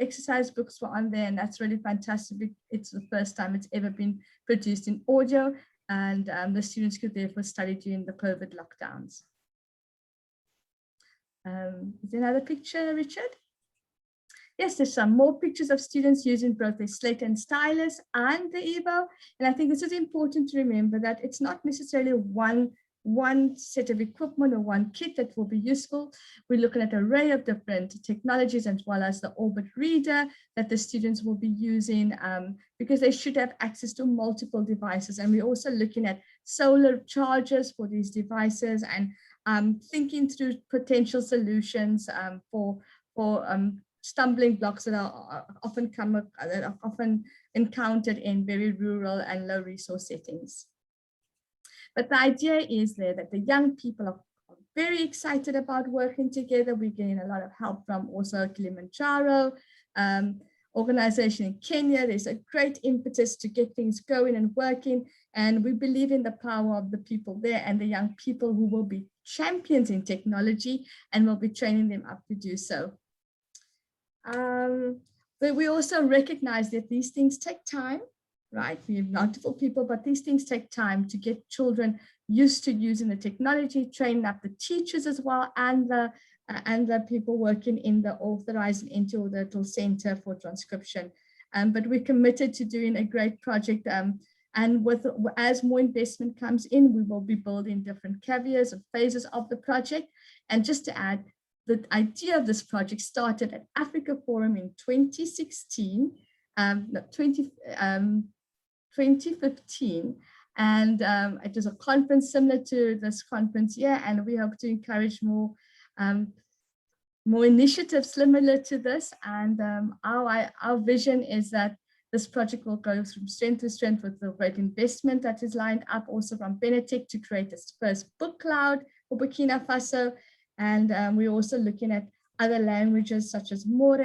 exercise books were on there, and that's really fantastic. It's the first time it's ever been produced in audio, and the students could therefore study during the COVID lockdowns. Is there another picture, Richard? Yes, there's some more pictures of students using both the slate and stylus and the Evo. And I think this is important to remember that it's not necessarily one set of equipment or one kit that will be useful. We're looking at an array of different technologies, as well as the Orbit reader that the students will be using, because they should have access to multiple devices. And we're also looking at solar chargers for these devices, and thinking through potential solutions for stumbling blocks that are often encountered in very rural and low resource settings. But the idea is there that the young people are very excited about working together. We're getting a lot of help from also Kilimanjaro organization in Kenya. There's a great impetus to get things going and working. And we believe in the power of the people there and the young people who will be champions in technology, and will be training them up to do so. But we also recognize that these things take time. right? We have multiple people, but these things take time to get children used to using the technology, train up the teachers as well, and the people working in the authorized and interaudital center for transcription. But we're committed to doing a great project. And as more investment comes in, we will be building different caveats and phases of the project. And just to add, the idea of this project started at Africa Forum in 2016, 2015. And it was a conference similar to this conference here, and we hope to encourage more initiatives similar to this. And our vision is that this project will go from strength to strength with the great investment that is lined up also from Benetech to create its first book cloud for Burkina Faso. And we're also looking at other languages such as More,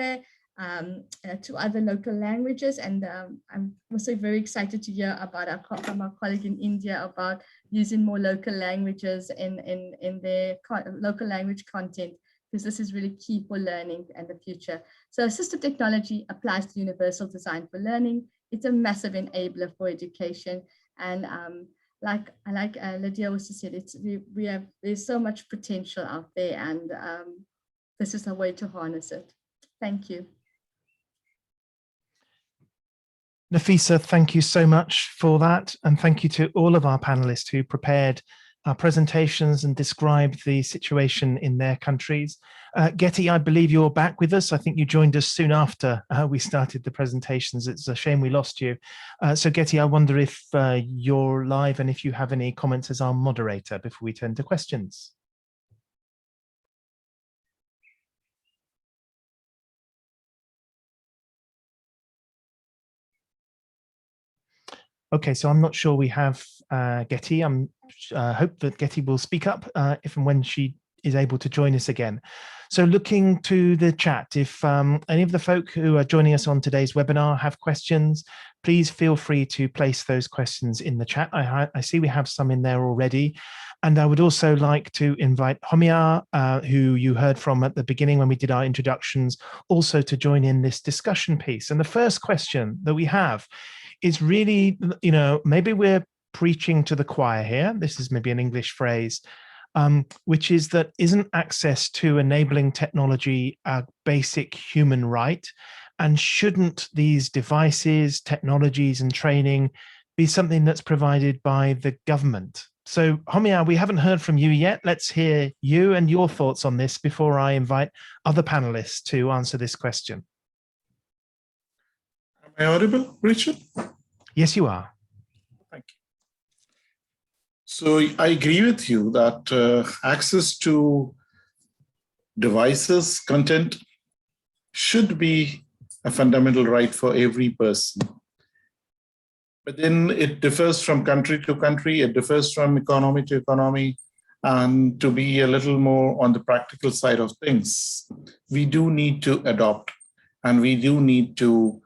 to other local languages. And I'm also very excited to hear about from our colleague in India about using more local languages in their local language content, because this is really key for learning and the future. So assistive technology applies to universal design for learning. It's a massive enabler for education. And like Lydia also said, there's so much potential out there, and this is a way to harness it. Thank you. Nafisa, thank you so much for that. And thank you to all of our panelists who prepared our presentations and described the situation in their countries. Getty, I believe you're back with us. I think you joined us soon after we started the presentations. It's a shame we lost you. So Getty, I wonder if you're live and if you have any comments as our moderator before we turn to questions. Okay, so I'm not sure we have Getty. I hope that Getty will speak up if and when she is able to join us again. So looking to the chat, if any of the folk who are joining us on today's webinar have questions, please feel free to place those questions in the chat. I see we have some in there already. And I would also like to invite Homia, who you heard from at the beginning when we did our introductions, also to join in this discussion piece. And the first question that we have is really, maybe we're preaching to the choir here. This is maybe an English phrase, which is that isn't access to enabling technology a basic human right? And shouldn't these devices, technologies, and training be something that's provided by the government? So, Homia, we haven't heard from you yet. Let's hear you and your thoughts on this before I invite other panelists to answer this question. Am I audible, Richard? Yes, you are. Thank you. So I agree with you that access to devices, content should be a fundamental right for every person. But then it differs from country to country, it differs from economy to economy, and to be a little more on the practical side of things, we do need to adopt and we do need to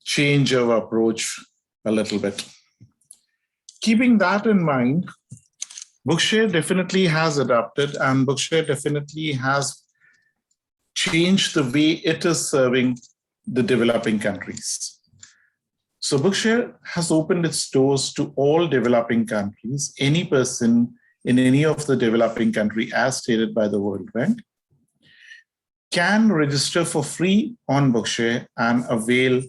change our approach a little bit. Keeping that in mind, Bookshare definitely has adapted, and Bookshare definitely has changed the way it is serving the developing countries. So Bookshare has opened its doors to all developing countries. Any person in any of the developing country, as stated by the World Bank, can register for free on Bookshare and avail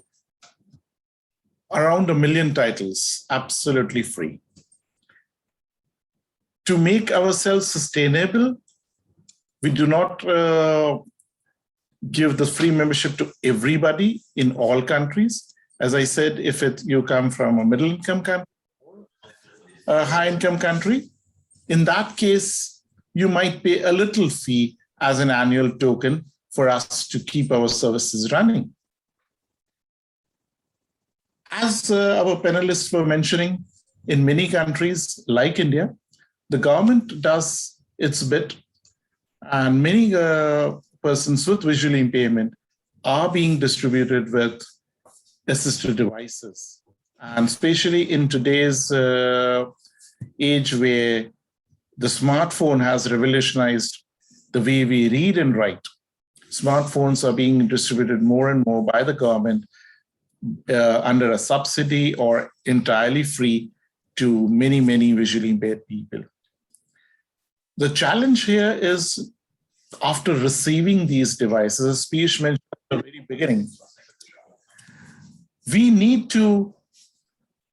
around 1 million titles, absolutely free. To make ourselves sustainable, we do not give the free membership to everybody in all countries. As I said, if you come from a middle-income country, a high-income country, in that case, you might pay a little fee as an annual token for us to keep our services running. As our panelists were mentioning, in many countries like India, the government does its bit, and many persons with visual impairment are being distributed with assistive devices. And especially in today's age where the smartphone has revolutionized the way we read and write, smartphones are being distributed more and more by the government under a subsidy or entirely free to many, many visually impaired people. The challenge here is, after receiving these devices, as Piyush mentioned at the very beginning, we need to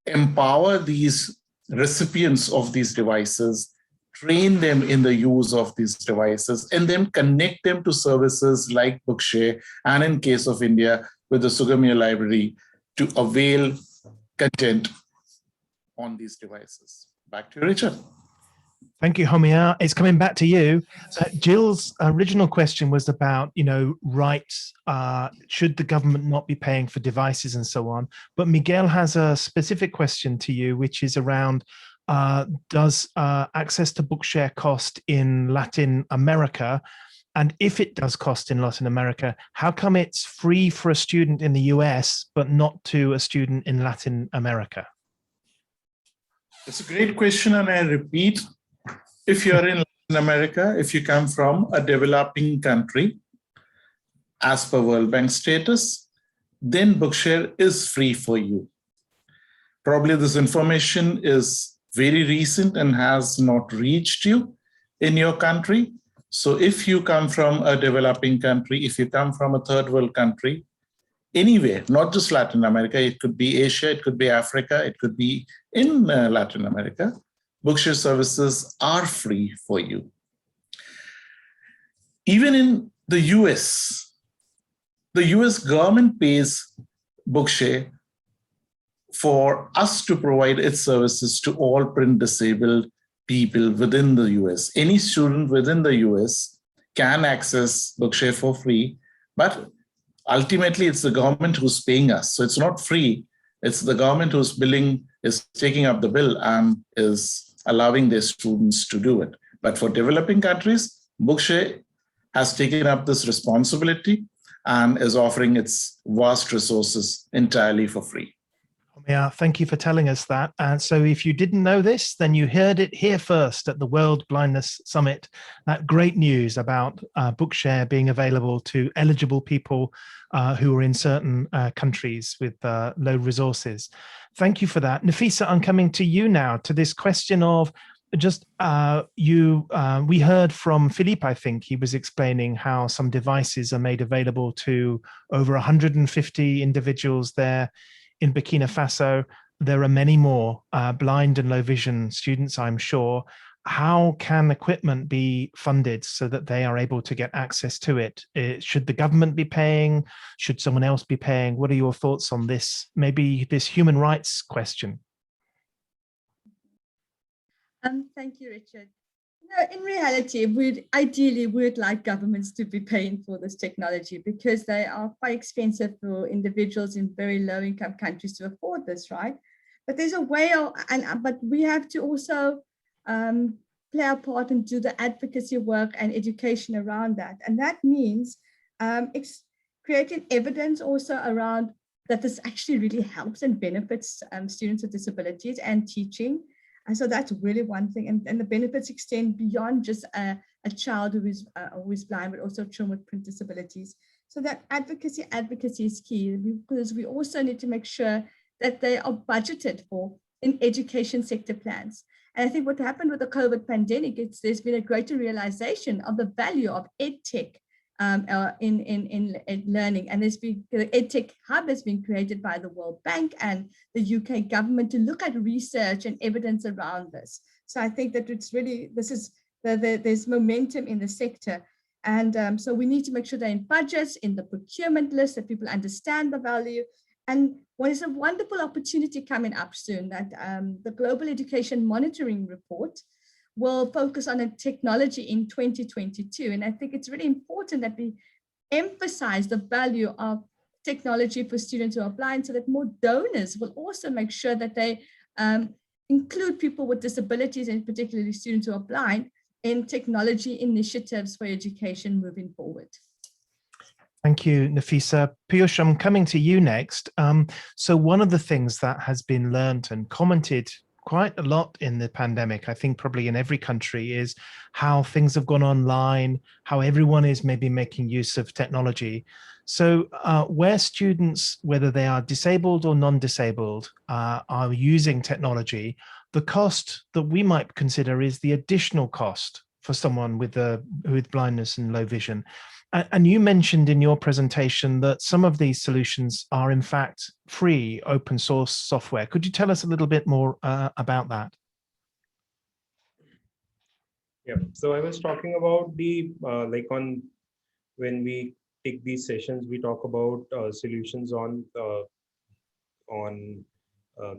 empower these recipients of these devices, train them in the use of these devices, and then connect them to services like Bookshare, and in case of India, with the Sugamya library, to avail content on these devices. Back to you, Richard. Thank you, Homia. It's coming back to you. Jill's original question was about, rights. Should the government not be paying for devices and so on? But Miguel has a specific question to you, which is around, does access to Bookshare cost in Latin America? And if it does cost in Latin America, how come it's free for a student in the US, but not to a student in Latin America? It's a great question, and I repeat, if you're in Latin America, if you come from a developing country, as per World Bank status, then Bookshare is free for you. Probably this information is very recent and has not reached you in your country. So if you come from a developing country, if you come from a third world country, anywhere, not just Latin America, it could be Asia, it could be Africa, it could be in Latin America, Bookshare services are free for you. Even in the US government pays Bookshare for us to provide its services to all print disabled people within the US. Any student within the US can access Bookshare for free, but ultimately it's the government who's paying us. So it's not free. It's the government who's is taking up the bill and is allowing their students to do it. But for developing countries, Bookshare has taken up this responsibility and is offering its vast resources entirely for free. Yeah, thank you for telling us that. And so if you didn't know this, then you heard it here first at the World Blindness Summit. That great news about Bookshare being available to eligible people who are in certain countries with low resources. Thank you for that. Nafisa, I'm coming to you now, to this question of just we heard from Philippe, I think he was explaining how some devices are made available to over 150 individuals there in Burkina Faso. There are many more blind and low vision students, I'm sure. How can equipment be funded so that they are able to get access to it? Should the government be paying? Should someone else be paying? What are your thoughts on this? Maybe this human rights question. Thank you, Richard. In reality, ideally we'd like governments to be paying for this technology because they are quite expensive for individuals in very low income countries to afford this, right? But there's a way, but we have to also play our part and do the advocacy work and education around that. And that means creating evidence also around that this actually really helps and benefits students with disabilities and teaching. And so that's really one thing. And the benefits extend beyond just a child who is blind, but also children with print disabilities. So that advocacy is key, because we also need to make sure that they are budgeted for in education sector plans. And I think what happened with the COVID pandemic, there's been a greater realization of the value of EdTech in learning. And there's been the EdTech hub has been created by the World Bank and the UK government to look at research and evidence around this. So I think that it's really, there's momentum in the sector. And so we need to make sure they're in budgets, in the procurement list, that people understand the value. And what is a wonderful opportunity coming up soon, that the Global Education Monitoring Report will focus on a technology in 2022. And I think it's really important that we emphasize the value of technology for students who are blind, so that more donors will also make sure that they include people with disabilities, and particularly students who are blind, in technology initiatives for education moving forward. Thank you, Nafisa. Piyush, I'm coming to you next. So one of the things that has been learned and commented quite a lot in the pandemic, I think probably in every country, is how things have gone online, how everyone is maybe making use of technology. So where students, whether they are disabled or non-disabled, are using technology, the cost that we might consider is the additional cost for someone with blindness and low vision. And you mentioned in your presentation that some of these solutions are in fact free open source software. Could you tell us a little bit more about that? Yeah, so I was talking about the when we take these sessions, we talk about solutions on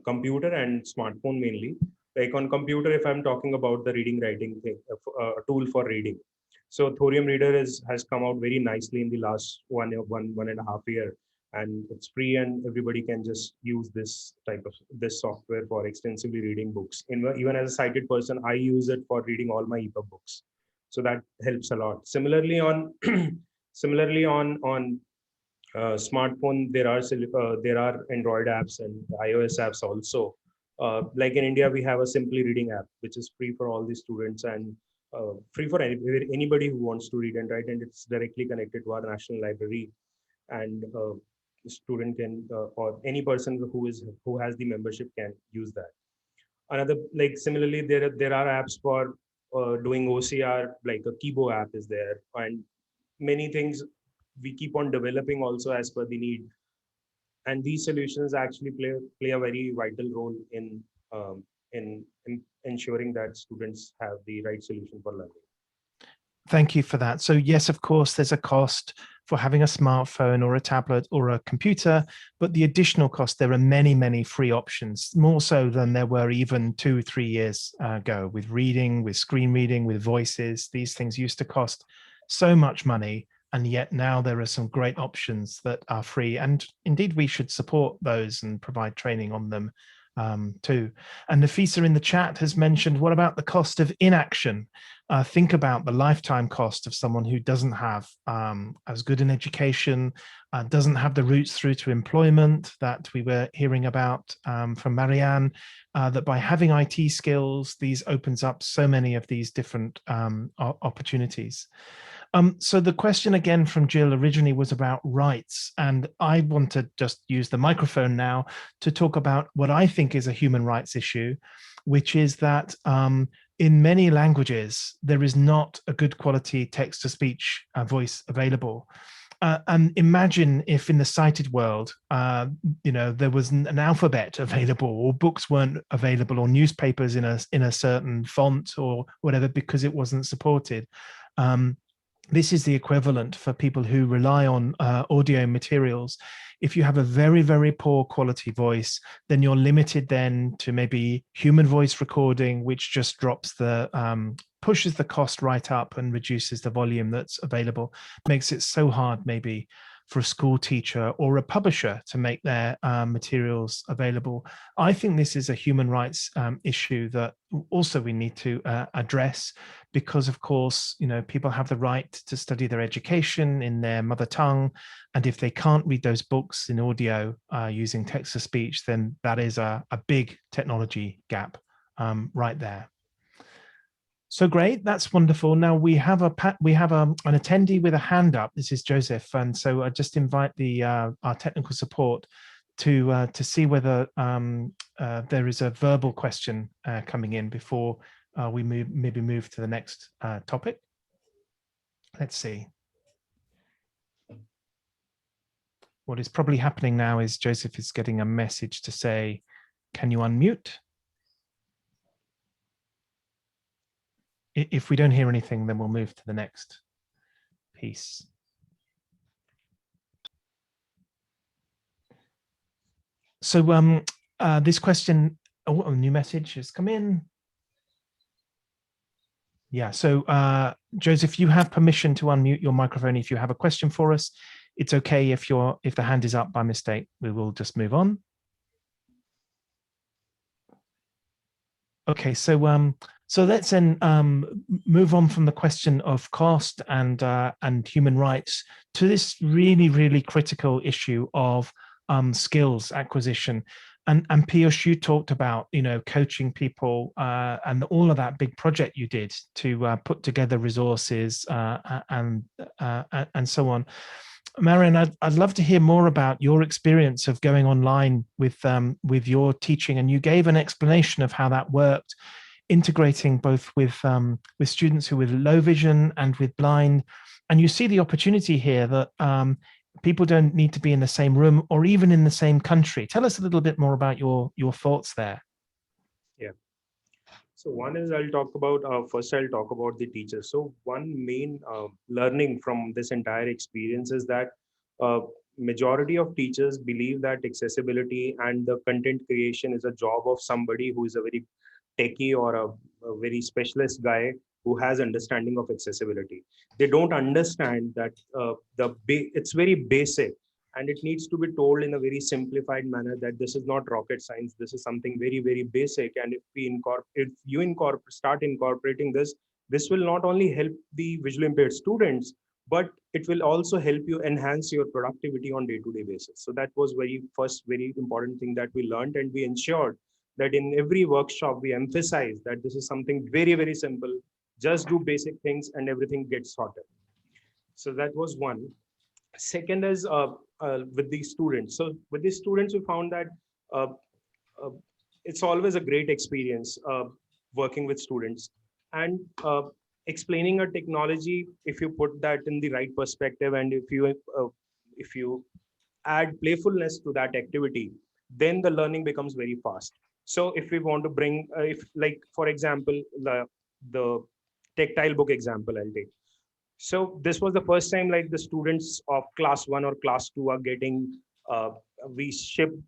computer and smartphone mainly. Like on computer, if I'm talking about the reading writing thing, a tool for reading. So Thorium Reader has come out very nicely in the last one and a half year, and it's free, and everybody can just use this software for extensively reading books. Even as a sighted person, I use it for reading all my EPUB books, so that helps a lot. Similarly on smartphone, there are Android apps and iOS apps also. Like in India, we have a Simply Reading app, which is free for all the students and free for anybody who wants to read and write, and it's directly connected to our national library. And student can or any person who has the membership can use that. Another, like similarly, there are apps for doing OCR, like a Kibo app is there, and many things we keep on developing also as per the need. And these solutions actually play a very vital role in ensuring that students have the right solution for learning. Thank you for that. So yes, of course, there's a cost for having a smartphone or a tablet or a computer, but the additional cost, there are many, many free options, more so than there were even 2-3 years ago with reading, with screen reading, with voices. These things used to cost so much money, and yet now there are some great options that are free. And indeed, we should support those and provide training on them too. And Nafisa in the chat has mentioned, what about the cost of inaction? Think about the lifetime cost of someone who doesn't have as good an education, doesn't have the routes through to employment that we were hearing about from Marianne, that by having IT skills, these opens up so many of these different opportunities. So the question again from Jill originally was about rights, and I want to just use the microphone now to talk about what I think is a human rights issue, which is that in many languages, there is not a good quality text-to-speech voice available. And imagine if in the sighted world, there was an alphabet available, or books weren't available, or newspapers in a certain font or whatever, because it wasn't supported. This is the equivalent for people who rely on audio materials. If you have a very, very poor quality voice, then you're limited then to maybe human voice recording, which just drops pushes the cost right up and reduces the volume that's available, makes it so hard maybe for a school teacher or a publisher to make their materials available. I think this is a human rights issue that also we need to address, because of course, people have the right to study their education in their mother tongue. And if they can't read those books in audio using text-to-speech, then that is a big technology gap right there. So great, that's wonderful. Now we have an attendee with a hand up. This is Joseph, and so I just invite our technical support to see whether there is a verbal question coming in before we move to the next topic. Let's see. What is probably happening now is Joseph is getting a message to say, "Can you unmute?" If we don't hear anything, then we'll move to the next piece. So this question, a new message has come in. Yeah, so Joseph, you have permission to unmute your microphone if you have a question for us. It's okay if the hand is up by mistake. We will just move on. Okay, so let's then move on from the question of cost and human rights to this really, really critical issue of skills acquisition. And Piyush, you talked about, coaching people and all of that big project you did to put together resources and so on. Marian, I'd love to hear more about your experience of going online with your teaching, and you gave an explanation of how that worked, integrating both with students who with low vision and with blind, and you see the opportunity here that people don't need to be in the same room or even in the same country. Tell us a little bit more about your thoughts there. Yeah. So one is I'll talk about the teachers. So one main learning from this entire experience is that majority of teachers believe that accessibility and the content creation is a job of somebody who is a very techie or a very specialist guy who has understanding of accessibility. They don't understand that it's very basic, and it needs to be told in a very simplified manner that this is not rocket science. This is something very, very basic. And if you start incorporating this, this will not only help the visually impaired students, but it will also help you enhance your productivity on day-to-day basis. So that was very important thing that we learned, and we ensured that in every workshop we emphasize that this is something very, very simple. Just do basic things and everything gets sorted. So that was one. Second is with these students. So with these students, we found that it's always a great experience working with students, and explaining a technology, if you put that in the right perspective, and if you add playfulness to that activity, then the learning becomes very fast. So if we want to bring, for example, the tactile book example I'll take. So this was the first time the students of class 1 or class 2 are getting, we shipped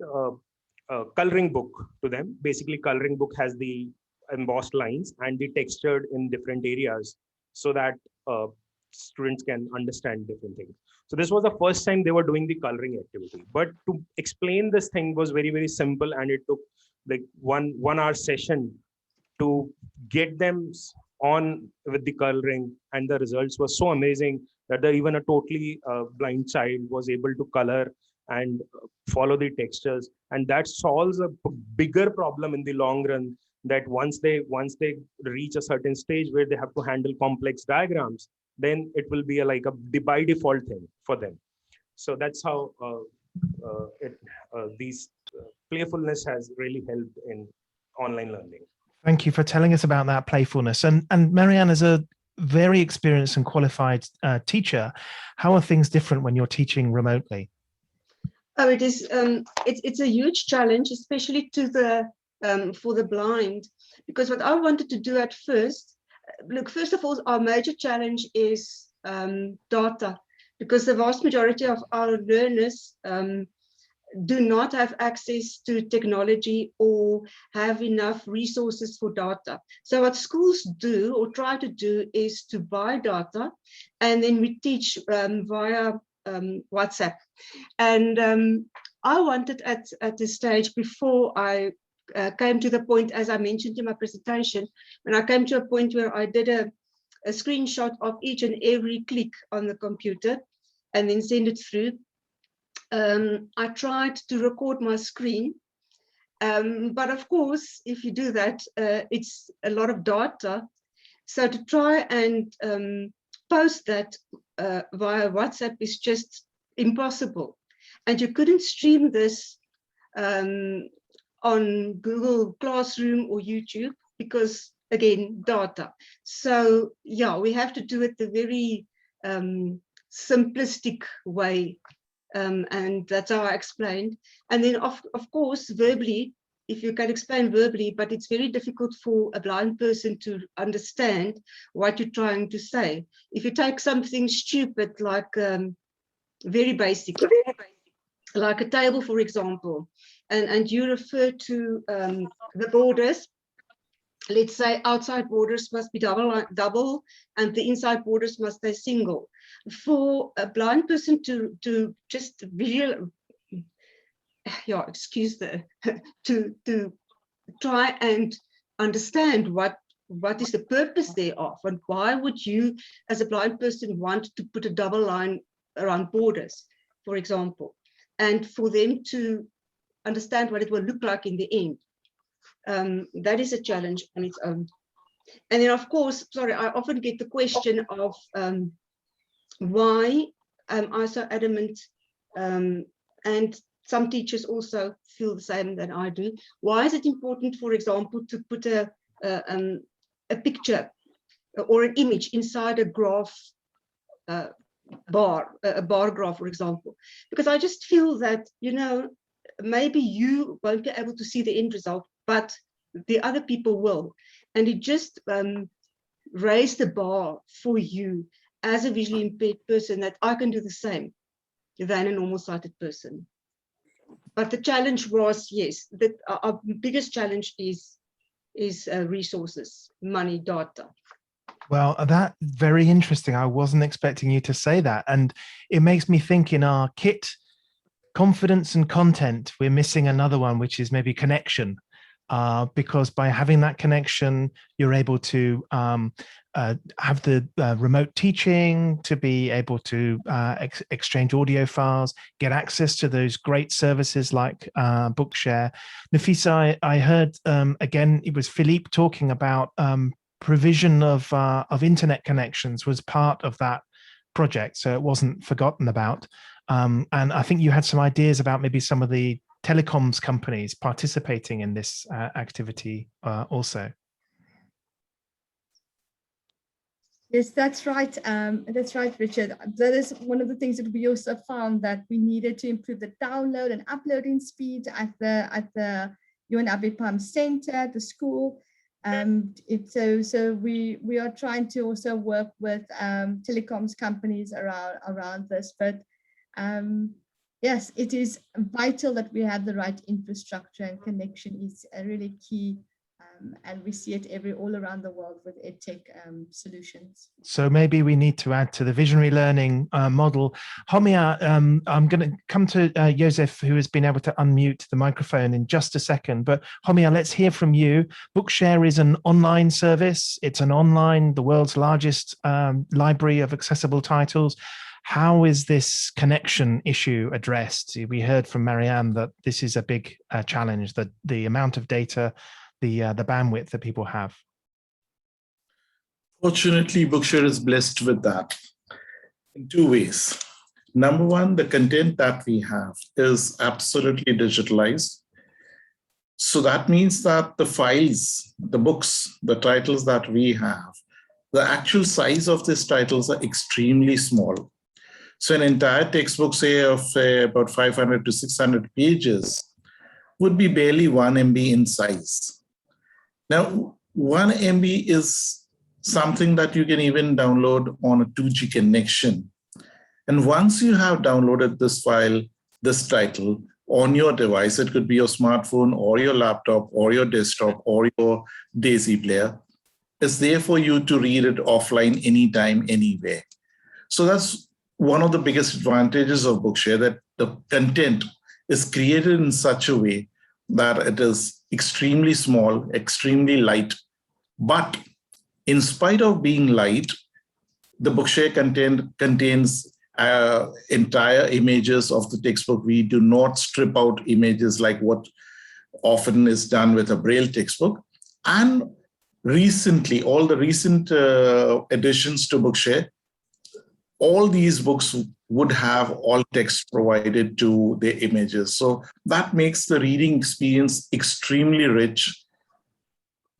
a coloring book to them. Basically, coloring book has the embossed lines and the textured in different areas so that students can understand different things. So this was the first time they were doing the coloring activity. But to explain this thing was very, very simple, and it took one hour session to get them on with the coloring, and the results were so amazing that even a totally blind child was able to color and follow the textures, and that solves a bigger problem in the long run, that once they reach a certain stage where they have to handle complex diagrams, then it will be a by default thing for them. So that's how these playfulness has really helped in online learning. Thank you for telling us about that playfulness. And Marianne, as a very experienced and qualified teacher, how are things different when you're teaching remotely? Oh, it is. It's a huge challenge, especially for the blind, because what I wanted to do at first, first of all, our major challenge is data, because the vast majority of our learners do not have access to technology or have enough resources for data. So what schools do or try to do is to buy data, and then we teach via WhatsApp. And I wanted at this stage, before I came to the point, as I mentioned in my presentation, when I came to a point where I did a screenshot of each and every click on the computer and then send it through. I tried to record my screen, but of course, if you do that, it's a lot of data. So to try and post that via WhatsApp is just impossible. And you couldn't stream this on Google Classroom or YouTube because, again, data. So yeah, we have to do it the very simplistic way. And that's how I explained. And then of course, verbally, if you can explain verbally, but it's very difficult for a blind person to understand what you're trying to say. If you take something stupid, like very basic, like a table, for example, and you refer to the borders, let's say outside borders must be double and the inside borders must stay single. For a blind person to just to try and understand what is the purpose thereof, and why would you as a blind person want to put a double line around borders, for example, and for them to understand what it will look like in the end. That is a challenge on its own. And then, of course, sorry, I often get the question of why am I so adamant, and some teachers also feel the same that I do. Why is it important, for example, to put a picture or an image inside a graph bar, a bar graph, for example? Because I just feel that, maybe you won't be able to see the end result, but the other people will. And it just raised the bar for you as a visually impaired person that I can do the same than a normal sighted person. But the challenge was, yes, that our biggest challenge is resources, money, data. Well, that's very interesting. I wasn't expecting you to say that. And it makes me think, in our kit, confidence and content, we're missing another one, which is maybe connection. Because by having that connection, you're able to have the remote teaching, to be able to exchange audio files, get access to those great services like Bookshare. Nafisa, I heard, again, it was Philippe talking about provision of internet connections was part of that project, so it wasn't forgotten about. And I think you had some ideas about maybe some of the telecoms companies participating in this activity also. Yes, that's right. That's right, Richard. That is one of the things that we also found, that we needed to improve the download and uploading speed at the UNABPAM Center, the school. So we are trying to also work with telecoms companies around this, but yes, it is vital that we have the right infrastructure, and connection is really key. And we see it all around the world with EdTech solutions. So maybe we need to add to the visionary learning model. Homia, I'm going to come to Joseph, who has been able to unmute the microphone in just a second. But Homia, let's hear from you. Bookshare is an online service. It's the world's largest library of accessible titles. How is this connection issue addressed? We heard from Marianne that this is a big challenge, that the amount of data, the bandwidth that people have. Fortunately, Bookshare is blessed with that in two ways. Number one, the content that we have is absolutely digitalized. So that means that the files, the books, the titles that we have, the actual size of these titles are extremely small. So an entire textbook, say of about 500 to 600 pages, would be barely 1 MB in size. Now, 1 MB is something that you can even download on a 2G connection. And once you have downloaded this file, this title, on your device, it could be your smartphone or your laptop or your desktop or your Daisy player, it's there for you to read it offline anytime, anywhere. So that's one of the biggest advantages of Bookshare, that the content is created in such a way that it is extremely small, extremely light. But in spite of being light, the Bookshare content contains entire images of the textbook. We do not strip out images like what often is done with a Braille textbook. And recently, all the recent additions to Bookshare, all these books would have alt text provided to the images. So that makes the reading experience extremely rich.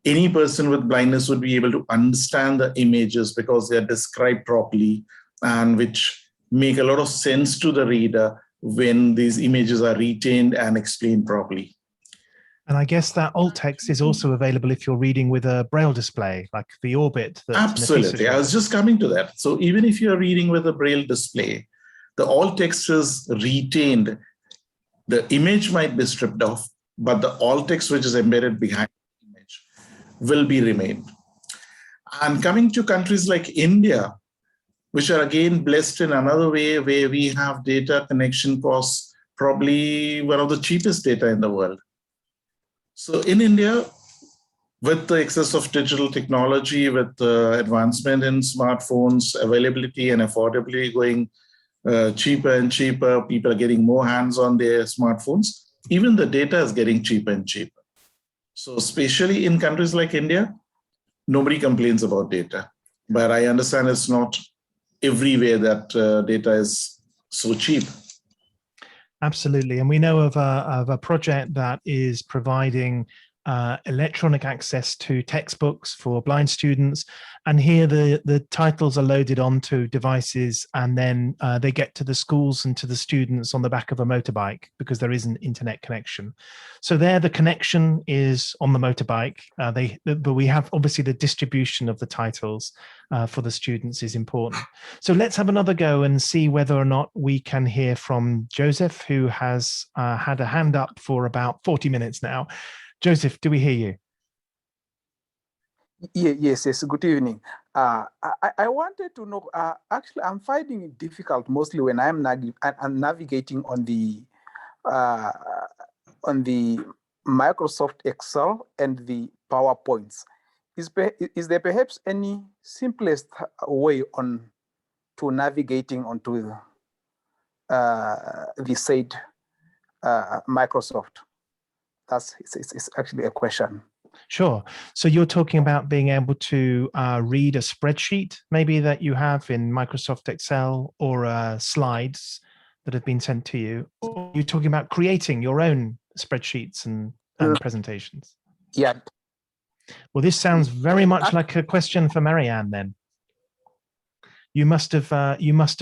Any person with blindness would be able to understand the images because they are described properly, and which make a lot of sense to the reader when these images are retained and explained properly. And I guess that alt text is also available if you're reading with a Braille display, like the Orbit. Absolutely. I was just coming to that. So even if you're reading with a Braille display, the alt text is retained. The image might be stripped off, but the alt text which is embedded behind the image will be remained. And coming to countries like India, which are again blessed in another way, where we have data connection costs, probably one of the cheapest data in the world. So in India, with the excess of digital technology, with the advancement in smartphones, availability and affordability going cheaper and cheaper, people are getting more hands on their smartphones. even the data is getting cheaper and cheaper. So especially in countries like India, nobody complains about data. But I understand it's not everywhere that data is so cheap. Absolutely. And we know of a project that is providing electronic access to textbooks for blind students. And here the titles are loaded onto devices, and then they get to the schools and to the students on the back of a motorbike because there is an internet connection. So there the connection is on the motorbike, but we have obviously the distribution of the titles for the students is important. So let's have another go and see whether or not we can hear from Joseph, who has had a hand up for about 40 minutes now. Joseph, do we hear you? Yes. Good evening. I wanted to know, actually, I'm finding it difficult mostly when I'm navigating on the Microsoft Excel and the PowerPoints. Is there perhaps any simplest way to navigating onto the said Microsoft? It's actually a question. Sure. So you're talking about being able to read a spreadsheet, maybe that you have in Microsoft Excel, or slides that have been sent to you. Or you're talking about creating your own spreadsheets and presentations. Yeah. Well, this sounds very much like a question for Marianne then. You must have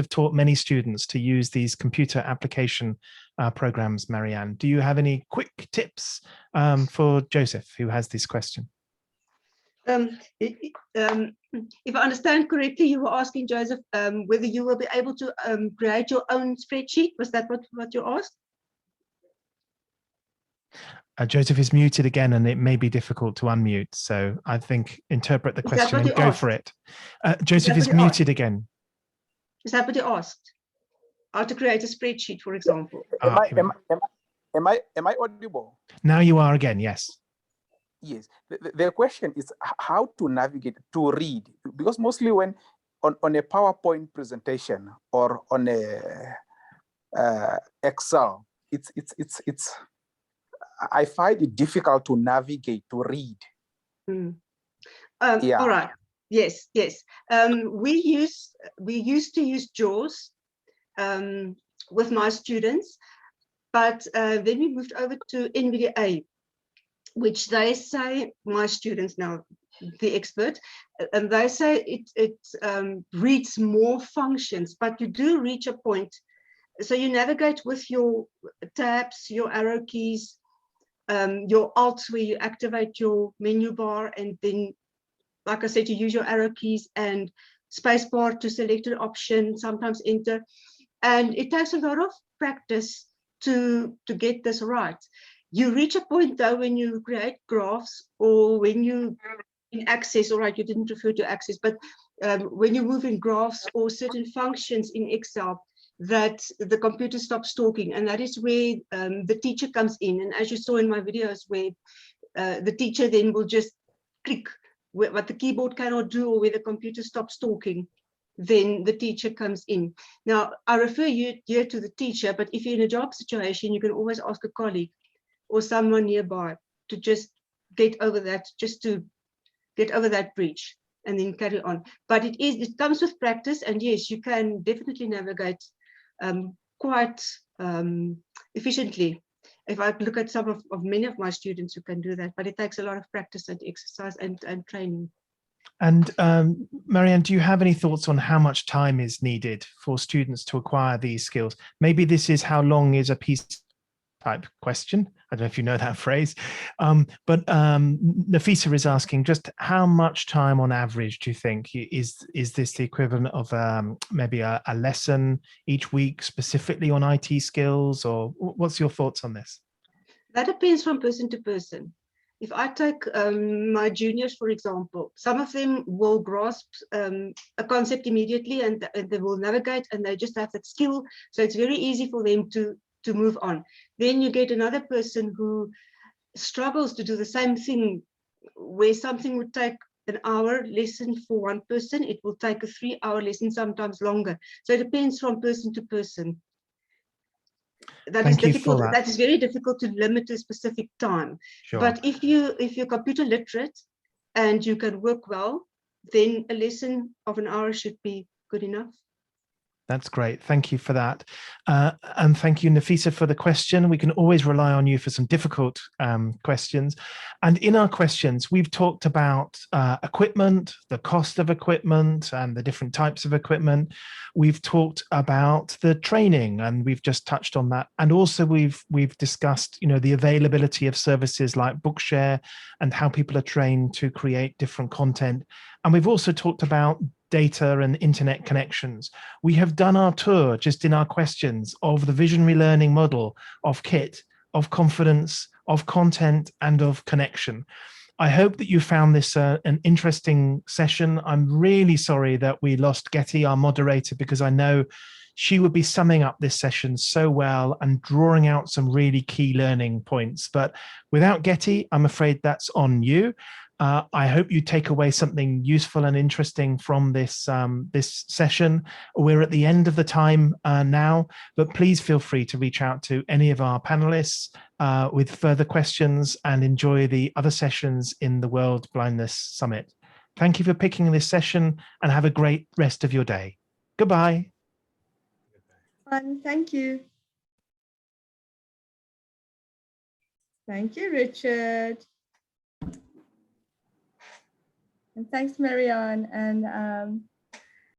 taught many students to use these computer application programs, Marianne. Do you have any quick tips for Joseph, who has this question? If I understand correctly, you were asking Joseph whether you will be able to create your own spreadsheet. Was that what you asked? Joseph is muted again, and it may be difficult to unmute. So I think interpret the question and go for it. Joseph is muted again. Is that what you asked? How to create a spreadsheet, for example? Am I audible? Now you are again, yes. Yes. The question is how to navigate, to read, because mostly when on a PowerPoint presentation or on a Excel, it's I find it difficult to navigate, to read. Yeah. All right. Yes. We used to use JAWS with my students, but then we moved over to NVDA, which they say, my students now, the expert, and they say it reads more functions, but you do reach a point. So you navigate with your tabs, your arrow keys, your Alt, where you activate your menu bar, and then, like I said, you use your arrow keys and spacebar to select an option, sometimes enter. And it takes a lot of practice to get this right. You reach a point though when you create graphs, or when you in Access, all right, you didn't refer to Access, but when you move in graphs or certain functions in Excel, that the computer stops talking, and that is where the teacher comes in. And as you saw in my videos, where the teacher then will just click what the keyboard cannot do, or where the computer stops talking, then the teacher comes in. Now, I refer you here to the teacher, but if you're in a job situation, you can always ask a colleague or someone nearby to just get over that, just to get over that bridge and then carry on. But it comes with practice, and yes, you can definitely navigate quite efficiently. If I look at some of many of my students who can do that, but it takes a lot of practice and exercise and training. And Marianne, do you have any thoughts on how much time is needed for students to acquire these skills? Maybe this is how long is a piece type question. I don't know if you know that phrase, but Nafisa is asking just how much time on average do you think is this the equivalent of maybe a lesson each week specifically on IT skills, or what's your thoughts on this? That depends from person to person. If I take my juniors, for example, some of them will grasp a concept immediately, and they will navigate, and they just have that skill. So it's very easy for them to move on. Then you get another person who struggles to do the same thing, where something would take an hour lesson for one person, it will take a 3-hour lesson, sometimes longer. So it depends from person to person. That Thank is you difficult. for that. That is very difficult to limit to a specific time. Sure. But if you're computer literate and you can work well, then a lesson of an hour should be good enough. That's great. Thank you for that. And thank you, Nafisa, for the question. We can always rely on you for some difficult questions. And in our questions, we've talked about equipment, the cost of equipment and the different types of equipment. We've talked about the training, and we've just touched on that. And also we've discussed, the availability of services like Bookshare and how people are trained to create different content. And we've also talked about data and internet connections. We have done our tour just in our questions of the visionary learning model of KIT, of confidence, of content, and of connection. I hope that you found this an interesting session. I'm really sorry that we lost Getty, our moderator, because I know she would be summing up this session so well and drawing out some really key learning points. But without Getty, I'm afraid that's on you. I hope you take away something useful and interesting from this this session. We're at the end of the time now, but please feel free to reach out to any of our panelists with further questions and enjoy the other sessions in the World Blindness Summit. Thank you for picking this session and have a great rest of your day. Goodbye. Thank you. Thank you, Richard. And thanks, Marianne. And